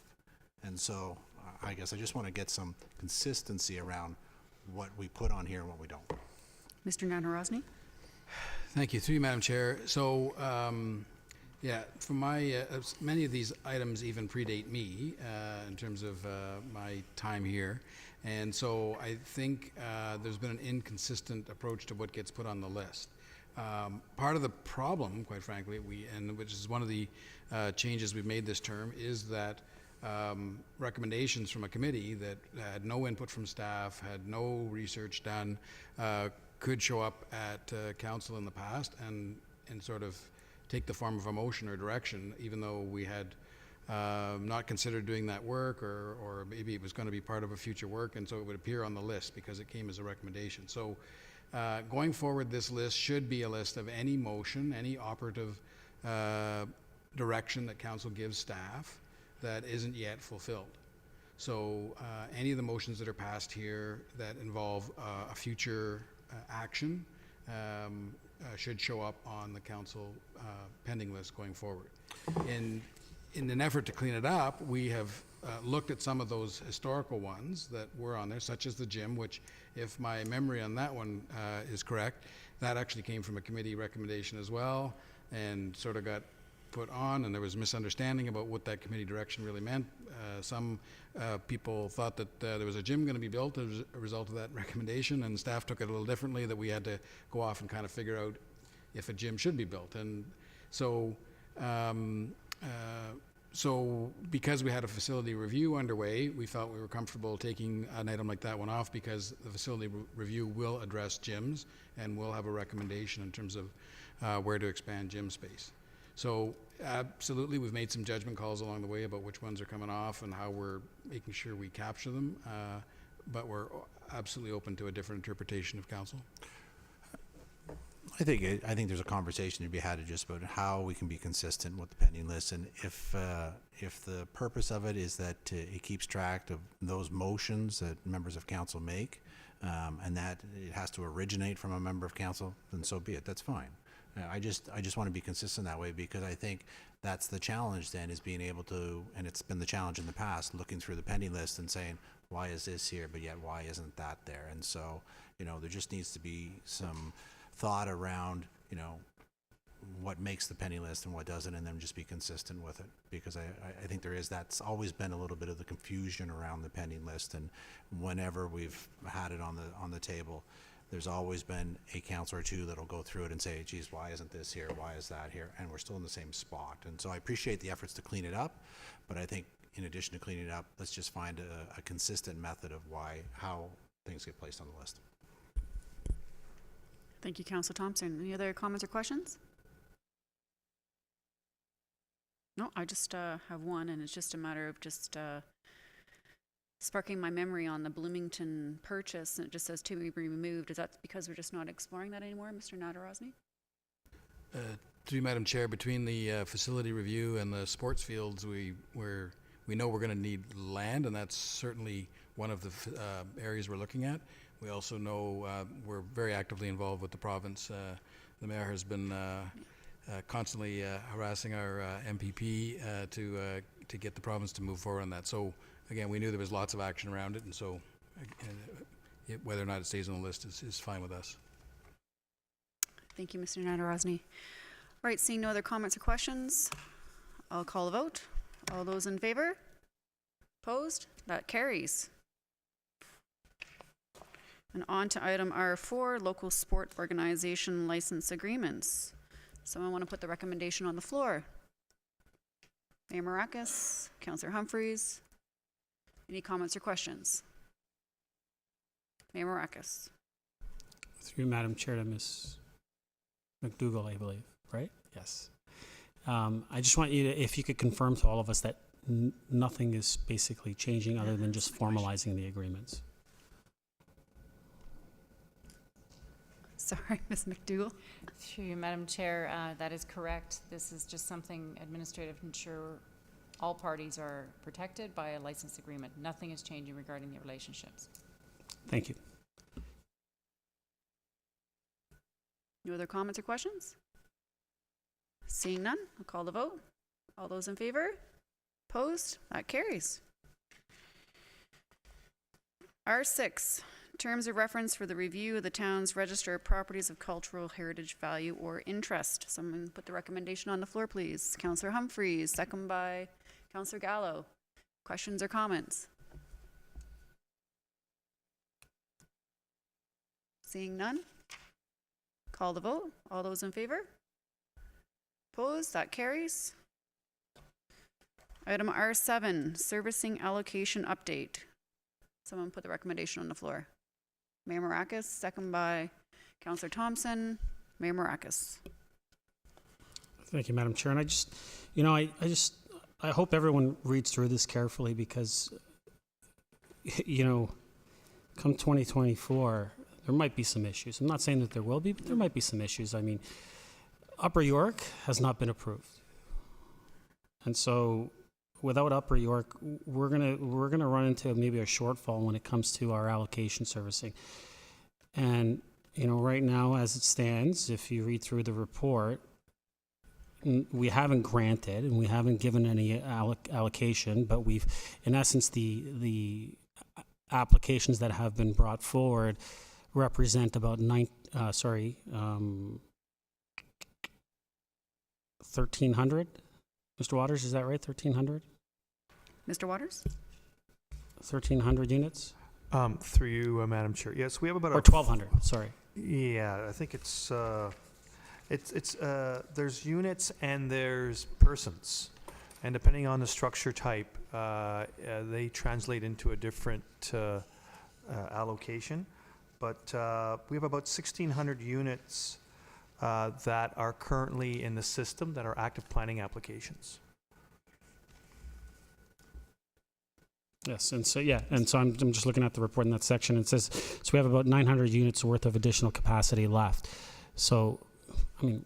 Speaker 4: And so I guess I just want to get some consistency around what we put on here and what we don't.
Speaker 1: Mr. Nadarozny?
Speaker 9: Thank you. Through you, Madam Chair. So, for my, many of these items even predate me in terms of my time here. And so I think there's been an inconsistent approach to what gets put on the list. Part of the problem, quite frankly, which is one of the changes we've made this term, is that recommendations from a committee that had no input from staff, had no research done, could show up at council in the past and sort of take the form of a motion or direction, even though we had not considered doing that work, or maybe it was going to be part of a future work, and so it would appear on the list because it came as a recommendation. So going forward, this list should be a list of any motion, any operative direction that council gives staff that isn't yet fulfilled. So any of the motions that are passed here that involve a future action should show up on the council pending list going forward. In an effort to clean it up, we have looked at some of those historical ones that were on there, such as the gym, which, if my memory on that one is correct, that actually came from a committee recommendation as well, and sort of got put on, and there was misunderstanding about what that committee direction really meant. Some people thought that there was a gym going to be built as a result of that recommendation, and staff took it a little differently, that we had to go off and kind of figure out if a gym should be built. And so so because we had a facility review underway, we felt we were comfortable taking an item like that one off, because the facility review will address gyms and will have a recommendation in terms of where to expand gym space. So absolutely, we've made some judgment calls along the way about which ones are coming off and how we're making sure we capture them, but we're absolutely open to a different interpretation of council.
Speaker 4: I think there's a conversation to be had just about how we can be consistent with the pending list, and if the purpose of it is that it keeps track of those motions that members of council make, and that it has to originate from a member of council, then so be it. That's fine. I just want to be consistent that way, because I think that's the challenge then, is being able to, and it's been the challenge in the past, looking through the pending list and saying, why is this here, but yet why isn't that there? And so, there just needs to be some thought around, what makes the pending list and what doesn't, and then just be consistent with it, because I think that's always been a little bit of the confusion around the pending list, and whenever we've had it on the table, there's always been a council or two that'll go through it and say, geez, why isn't this here? Why is that here? And we're still in the same spot. And so I appreciate the efforts to clean it up, but I think in addition to cleaning it up, let's just find a consistent method of how things get placed on the list.
Speaker 1: Thank you, Councillor Thompson. Any other comments or questions? No, I just have one, and it's just a matter of just sparking my memory on the Bloomington purchase, and it just says to be removed. Is that because we're just not exploring that anymore, Mr. Nadarozny?
Speaker 9: Through Madam Chair, between the facility review and the sports fields, we know we're going to need land, and that's certainly one of the areas we're looking at. We also know we're very actively involved with the province. The mayor has been constantly harassing our MPP to get the province to move forward on that. So again, we knew there was lots of action around it, and so whether or not it stays on the list is fine with us.
Speaker 1: Thank you, Mr. Nadarozny. All right, seeing no other comments or questions, I'll call a vote. All those in favor? Opposed? That carries. And on to item R4, local sport organization license agreements. Someone want to put the recommendation on the floor? Mayor Maracus, Councillor Humphreys. Any comments or questions? Mayor Maracus.
Speaker 3: Through Madam Chair to Ms. McDougall, I believe, right? Yes. I just want you to, if you could confirm to all of us that nothing is basically changing other than just formalizing the agreements.
Speaker 1: Sorry, Ms. McDougall.
Speaker 12: Through you, Madam Chair, that is correct. This is just something administrative to ensure all parties are protected by a license agreement. Nothing is changing regarding the relationships.
Speaker 3: Thank you.
Speaker 1: No other comments or questions? Seeing none, I'll call the vote. All those in favor? Opposed? That carries. R6, terms of reference for the review of the town's register of properties of cultural heritage value or interest. Someone put the recommendation on the floor, please. Councillor Humphreys, second by Councillor Gallo. Questions or comments? Seeing none, call the vote. All those in favor? Opposed? That carries. Item R7, servicing allocation update. Someone put the recommendation on the floor. Mayor Maracus, second by Councillor Thompson, Mayor Maracus.
Speaker 3: Thank you, Madam Chair. And I just, I hope everyone reads through this carefully because, come 2024, there might be some issues. I'm not saying that there will be, but there might be some issues. I mean, Upper York has not been approved. And so without Upper York, we're gonna run into maybe a shortfall when it comes to our allocation servicing. And, right now, as it stands, if you read through the report, we haven't granted and we haven't given any allocation, but we've, in essence, the applications that have been brought forward represent about 1,300. Mr. Waters, is that right? 1,300?
Speaker 1: Mr. Waters?
Speaker 3: 1,300 units?
Speaker 11: Through you, Madam Chair. Yes, we have about
Speaker 3: Or 1,200, sorry.
Speaker 11: Yeah, I think it's there's units and there's persons, and depending on the structure type, they translate into a different allocation. But we have about 1,600 units that are currently in the system that are active planning applications.
Speaker 3: Yes, and so I'm just looking at the report in that section. It says so we have about 900 units worth of additional capacity left. So, I mean,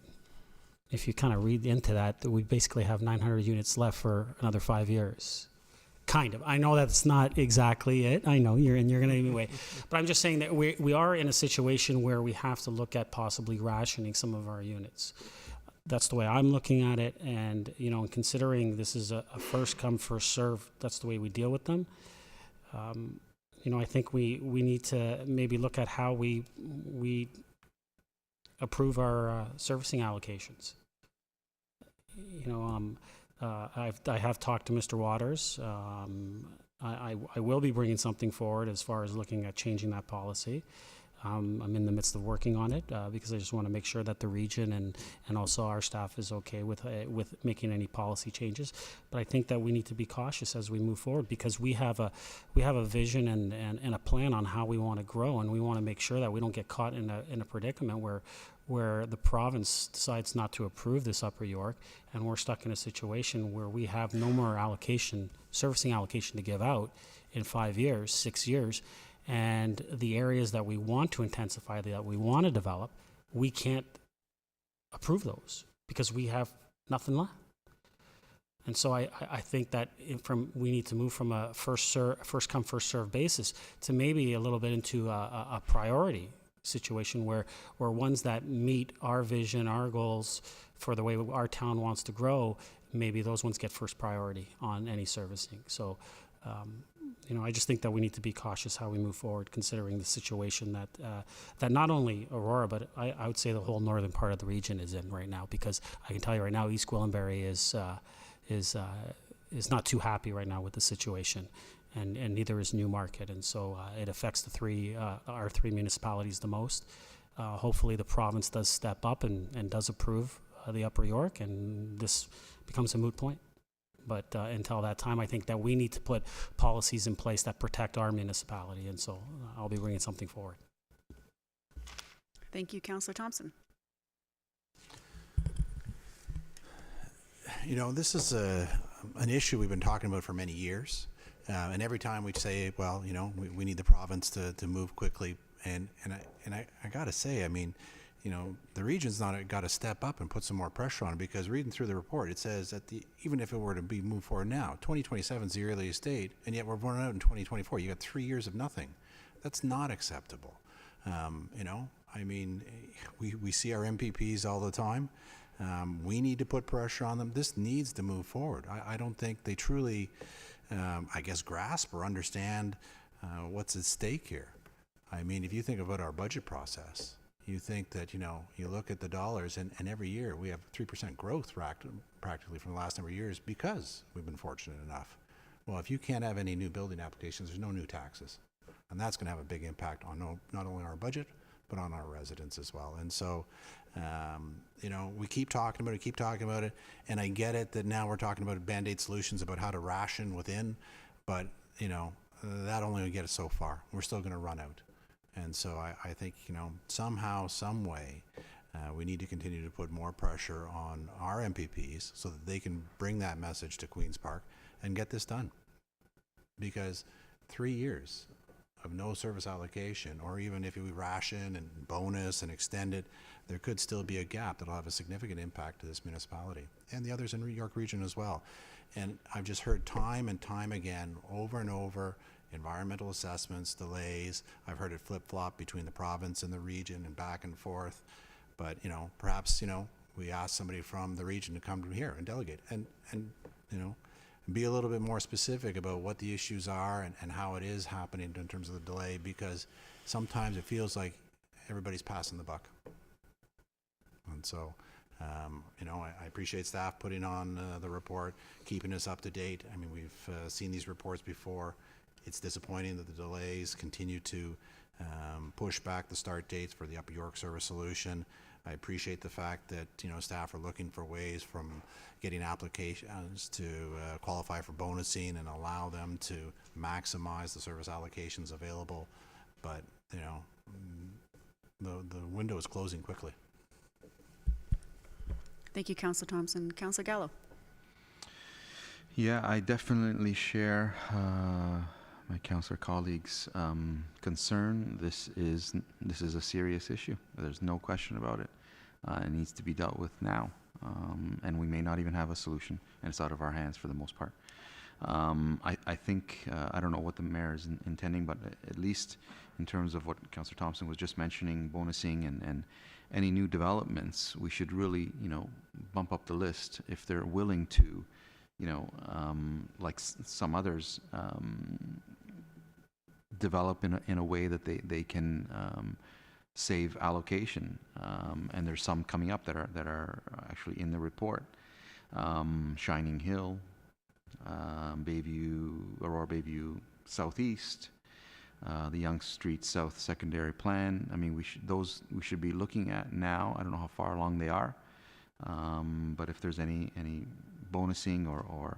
Speaker 3: if you kind of read into that, we basically have 900 units left for another 5 years. Kind of. I know that's not exactly it. I know you're going to anyway, but I'm just saying that we are in a situation where we have to look at possibly rationing some of our units. That's the way I'm looking at it, and considering this is a first come first serve, that's the way we deal with them. I think we need to maybe look at how we approve our servicing allocations. I have talked to Mr. Waters. I will be bringing something forward as far as looking at changing that policy. I'm in the midst of working on it because I just want to make sure that the region and also our staff is okay with making any policy changes. But I think that we need to be cautious as we move forward because we have a vision and a plan on how we want to grow, and we want to make sure that we don't get caught in a predicament where the province decides not to approve this Upper York, and we're stuck in a situation where we have no more servicing allocation to give out in 5 years, 6 years. And the areas that we want to intensify, that we want to develop, we can't approve those because we have nothing left. And so I think that we need to move from a first come, first serve basis to maybe a little bit into a priority situation where ones that meet our vision, our goals for the way our town wants to grow, maybe those ones get first priority on any servicing. So, I just think that we need to be cautious how we move forward, considering the situation that not only Aurora, but I would say the whole northern part of the region is in right now. Because I can tell you right now, East Gwillimbury is not too happy right now with the situation, and neither is Newmarket, and so it affects our three municipalities the most. Hopefully, the province does step up and does approve the Upper York, and this becomes a moot point. But until that time, I think that we need to put policies in place that protect our municipality, and so I'll be bringing something forward.
Speaker 1: Thank you, Councillor Thompson.
Speaker 4: This is an issue we've been talking about for many years, and every time we say, well, we need the province to move quickly, and I got to say, I mean, the region's got to step up and put some more pressure on it, because reading through the report, it says that even if it were to be moved forward now, 2027 is the earliest date, and yet we're running out in 2024. You got 3 years of nothing. That's not acceptable. I mean, we see our MPPs all the time. We need to put pressure on them. This needs to move forward. I don't think they truly, grasp or understand what's at stake here. I mean, if you think about our budget process, you think that, you look at the dollars, and every year we have 3% growth practically from the last number of years because we've been fortunate enough. Well, if you can't have any new building applications, there's no new taxes. And that's going to have a big impact on not only our budget, but on our residents as well. And so, we keep talking about it, and I get it that now we're talking about Band-Aid solutions about how to ration within, but, that only will get us so far. We're still going to run out. And so I think, somehow, some way, we need to continue to put more pressure on our MPPs so that they can bring that message to Queen's Park and get this done. Because 3 years of no service allocation, or even if we ration and bonus and extend it, there could still be a gap that'll have a significant impact to this municipality and the others in the York region as well. And I've just heard time and time again, over and over, environmental assessments, delays. I've heard it flip-flop between the province and the region and back and forth. But, perhaps, we ask somebody from the region to come to here and delegate and be a little bit more specific about what the issues are and how it is happening in terms of the delay, because sometimes it feels like everybody's passing the buck. And so, I appreciate staff putting on the report, keeping us up to date. I mean, we've seen these reports before. It's disappointing that the delays continue to push back the start dates for the Upper York Service Solution. I appreciate the fact that, staff are looking for ways from getting applications to qualify for bonusing and allow them to maximize the service allocations available. But, the window is closing quickly.
Speaker 1: Thank you, Councillor Thompson. Councillor Gallo.
Speaker 6: Yeah, I definitely share my councillor colleagues' concern. This is a serious issue. There's no question about it. It needs to be dealt with now, and we may not even have a solution, and it's out of our hands for the most part. I think, I don't know what the mayor is intending, but at least in terms of what Councillor Thompson was just mentioning, bonusing and any new developments, we should really, bump up the list if they're willing to, like some others, develop in a way that they can save allocation. And there's some coming up that are actually in the report. Shining Hill, Aurora Bayview Southeast, the Young Street South Secondary Plan. I mean, we should be looking at now. I don't know how far along they are, but if there's any bonusing or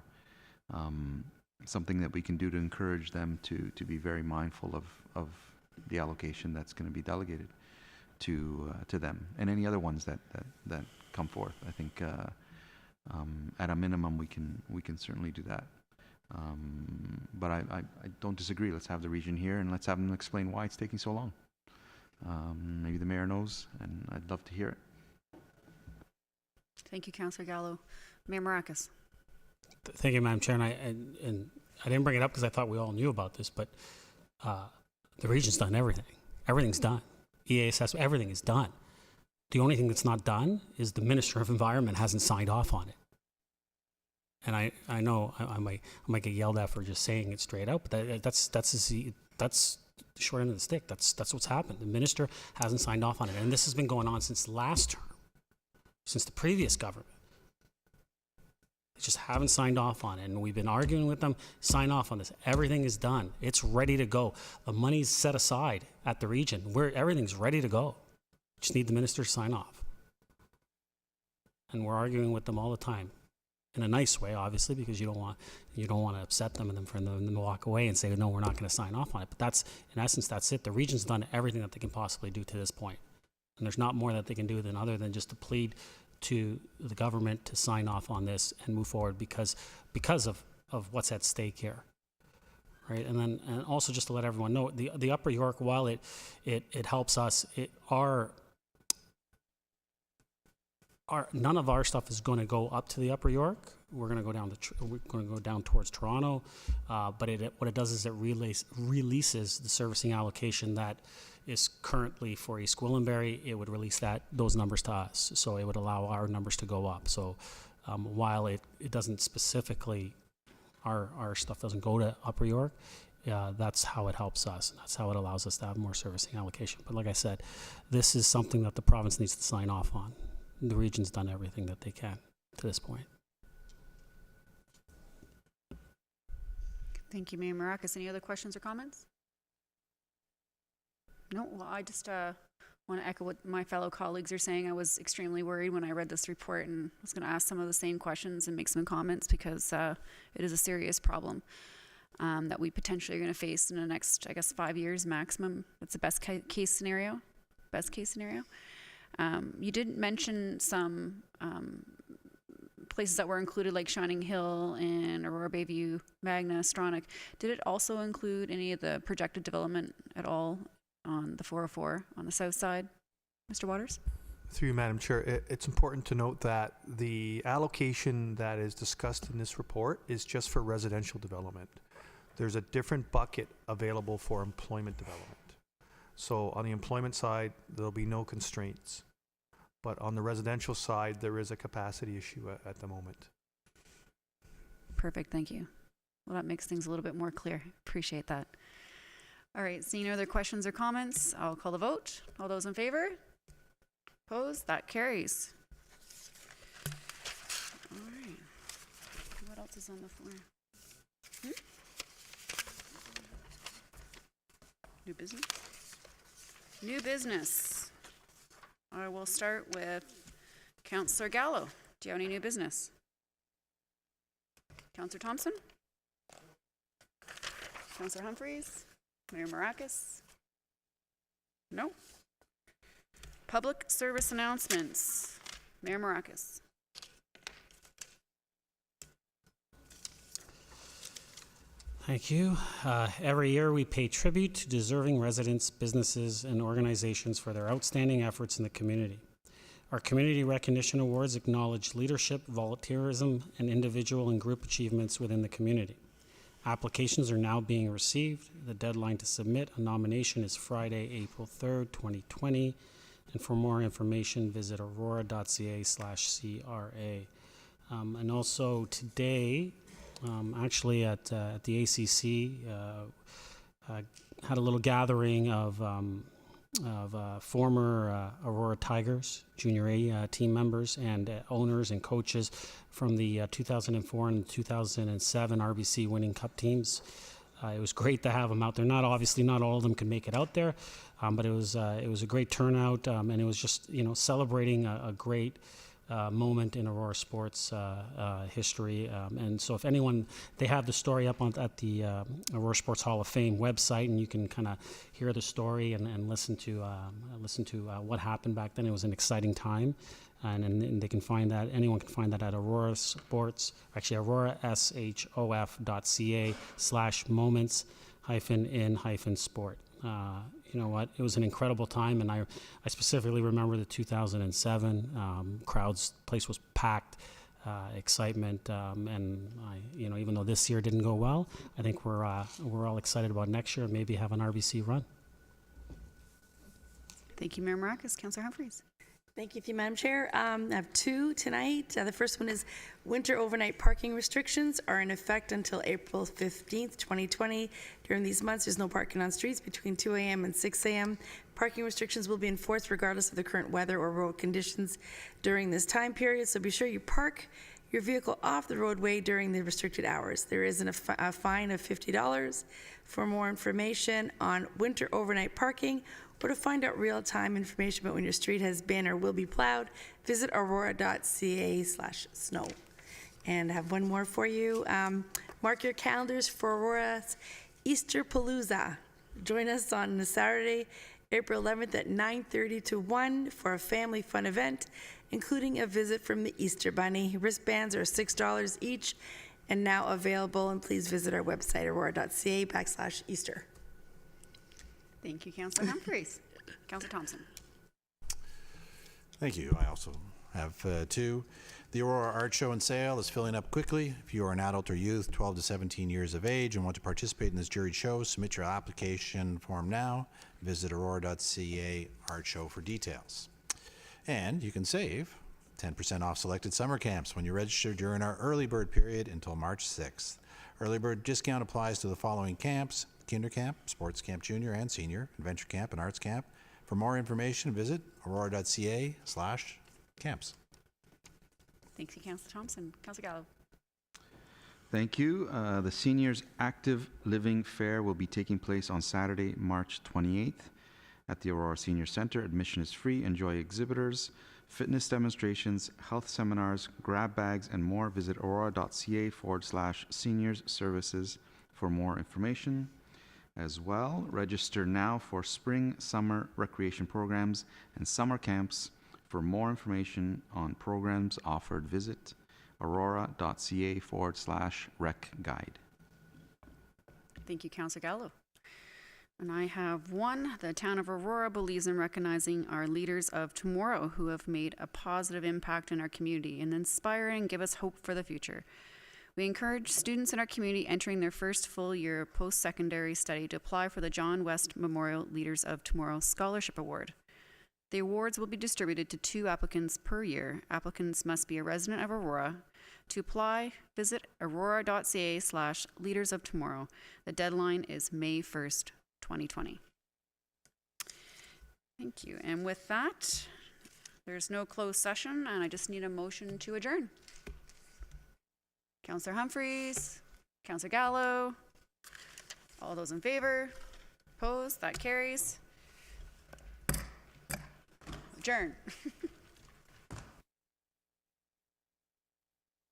Speaker 6: something that we can do to encourage them to be very mindful of the allocation that's going to be delegated to them, and any other ones that come forth. I think at a minimum we can certainly do that. But I don't disagree. Let's have the region here and let's have them explain why it's taking so long. Maybe the mayor knows, and I'd love to hear it.
Speaker 1: Thank you, Councillor Gallo. Mayor Maracas.
Speaker 3: Thank you, Madam Chair. And I didn't bring it up because I thought we all knew about this, but the region's done everything. Everything's done. EA assessment, everything is done. The only thing that's not done is the Minister of Environment hasn't signed off on it. And I know I might get yelled at for just saying it straight out, but that's the short end of the stick. That's what's happened. The minister hasn't signed off on it, and this has been going on since last term, since the previous government. They just haven't signed off on it, and we've been arguing with them. Sign off on this. Everything is done. It's ready to go. The money's set aside at the region. Everything's ready to go. Just need the minister to sign off. And we're arguing with them all the time. In a nice way, obviously, because you don't want to upset them and then for them to walk away and say, no, we're not going to sign off on it. But that's, in essence, that's it. The region's done everything that they can possibly do to this point. And there's not more that they can do other than just to plead to the government to sign off on this and move forward because of what's at stake here. Right? And also just to let everyone know, the Upper York, while it helps us, none of our stuff is going to go up to the Upper York. We're going to go down towards Toronto, but what it does is it releases the servicing allocation that is currently for East Gwillimbury. It would release those numbers to us, so it would allow our numbers to go up. So while it doesn't specifically, our stuff doesn't go to Upper York, that's how it helps us. That's how it allows us to have more servicing allocation. But like I said, this is something that the province needs to sign off on. The region's done everything that they can to this point.
Speaker 1: Thank you, Mayor Maracas. Any other questions or comments? No, well, I just want to echo what my fellow colleagues are saying. I was extremely worried when I read this report and was going to ask some of the same questions and make some comments because it is a serious problem. that we potentially are going to face in the next, I guess, 5 years maximum. That's the best case scenario. Best case scenario. You did mention some places that were included, like Shining Hill and Aurora Bayview, Magna, Stronach. Did it also include any of the projected development at all on the 404 on the south side, Mr. Waters?
Speaker 11: Through you, Madam Chair, it's important to note that the allocation that is discussed in this report is just for residential development. There's a different bucket available for employment development. So on the employment side, there'll be no constraints. But on the residential side, there is a capacity issue at the moment.
Speaker 1: Perfect, thank you. Well, that makes things a little bit more clear. Appreciate that. All right, seeing no other questions or comments, I'll call the vote. All those in favor? Opposed? That carries. All right. What else is on the floor? New business? New business. I will start with Councillor Gallo. Do you have any new business? Councillor Thompson? Councillor Humphreys? Mayor Maracus? No. Public service announcements. Mayor Maracus.
Speaker 3: Thank you. Every year we pay tribute to deserving residents, businesses, and organizations for their outstanding efforts in the community. Our community recognition awards acknowledge leadership, volunteerism, and individual and group achievements within the community. Applications are now being received. The deadline to submit a nomination is Friday, April 3rd, 2020. And for more information, visit aurora.ca/CRA. And also today, actually at the ACC, had a little gathering of former Aurora Tigers Junior A team members and owners and coaches from the 2004 and 2007 RBC winning cup teams. It was great to have them out there. Not all of them could make it out there, but it was a great turnout, and it was just celebrating a great moment in Aurora sports history. And so if anyone, they have the story up at the Aurora Sports Hall of Fame website, and you can kind of hear the story and listen to what happened back then. It was an exciting time. And they can find that, anyone can find that at Aurora Sports, actually aurora.shof.ca/moments-in-sport. You know what, it was an incredible time, and I specifically remember the 2007 crowds, place was packed, excitement, and even though this year didn't go well, I think we're all excited about next year and maybe have an RBC run.
Speaker 1: Thank you, Mayor Maracus. Councillor Humphreys.
Speaker 7: Thank you, Madam Chair. I have two tonight. The first one is winter overnight parking restrictions are in effect until April 15th, 2020. During these months, there's no parking on streets between 2 a.m. and 6 a.m. Parking restrictions will be enforced regardless of the current weather or road conditions during this time period, so be sure you park your vehicle off the roadway during the restricted hours. There is a fine of $50. For more information on winter overnight parking, or to find out real-time information about when your street has been or will be plowed, visit aurora.ca/snow. And I have one more for you. Mark your calendars for Aurora's Easter Palooza. Join us on Saturday, April 11th at 9:30 to 1 for a family fun event, including a visit from the Easter Bunny. Wristbands are $6 each and now available, and please visit our website, aurora.ca/Easter.
Speaker 1: Thank you, Councillor Humphreys. Councillor Thompson.
Speaker 4: Thank you. I also have two. The Aurora Art Show and Sale is filling up quickly. If you are an adult or youth 12 to 17 years of age and want to participate in this juried show, submit your application form now. Visit aurora.ca art show for details. And you can save 10% off selected summer camps when you register during our early bird period until March 6th. Early bird discount applies to the following camps: Kinder Camp, Sports Camp Junior and Senior, Adventure Camp, and Arts Camp. For more information, visit aurora.ca/camps.
Speaker 1: Thank you, Councillor Thompson. Councillor Gallo.
Speaker 6: Thank you. The Seniors Active Living Fair will be taking place on Saturday, March 28th at the Aurora Senior Center. Admission is free. Enjoy exhibitors, fitness demonstrations, health seminars, grab bags, and more. Visit aurora.ca/seniors services for more information. As well, register now for spring, summer recreation programs and summer camps. For more information on programs offered, visit aurora.ca/rec guide.
Speaker 1: Thank you, Councillor Gallo. And I have one. The town of Aurora believes in recognizing our leaders of tomorrow who have made a positive impact in our community and inspire and give us hope for the future. We encourage students in our community entering their first full year post-secondary study to apply for the John West Memorial Leaders of Tomorrow Scholarship Award. The awards will be distributed to 2 applicants per year. Applicants must be a resident of Aurora. To apply, visit aurora.ca/leaders of tomorrow. The deadline is May 1st, 2020. Thank you. And with that, there's no closed session, and I just need a motion to adjourn. Councillor Humphreys, Councillor Gallo, all those in favor? Opposed? That carries. Adjourn.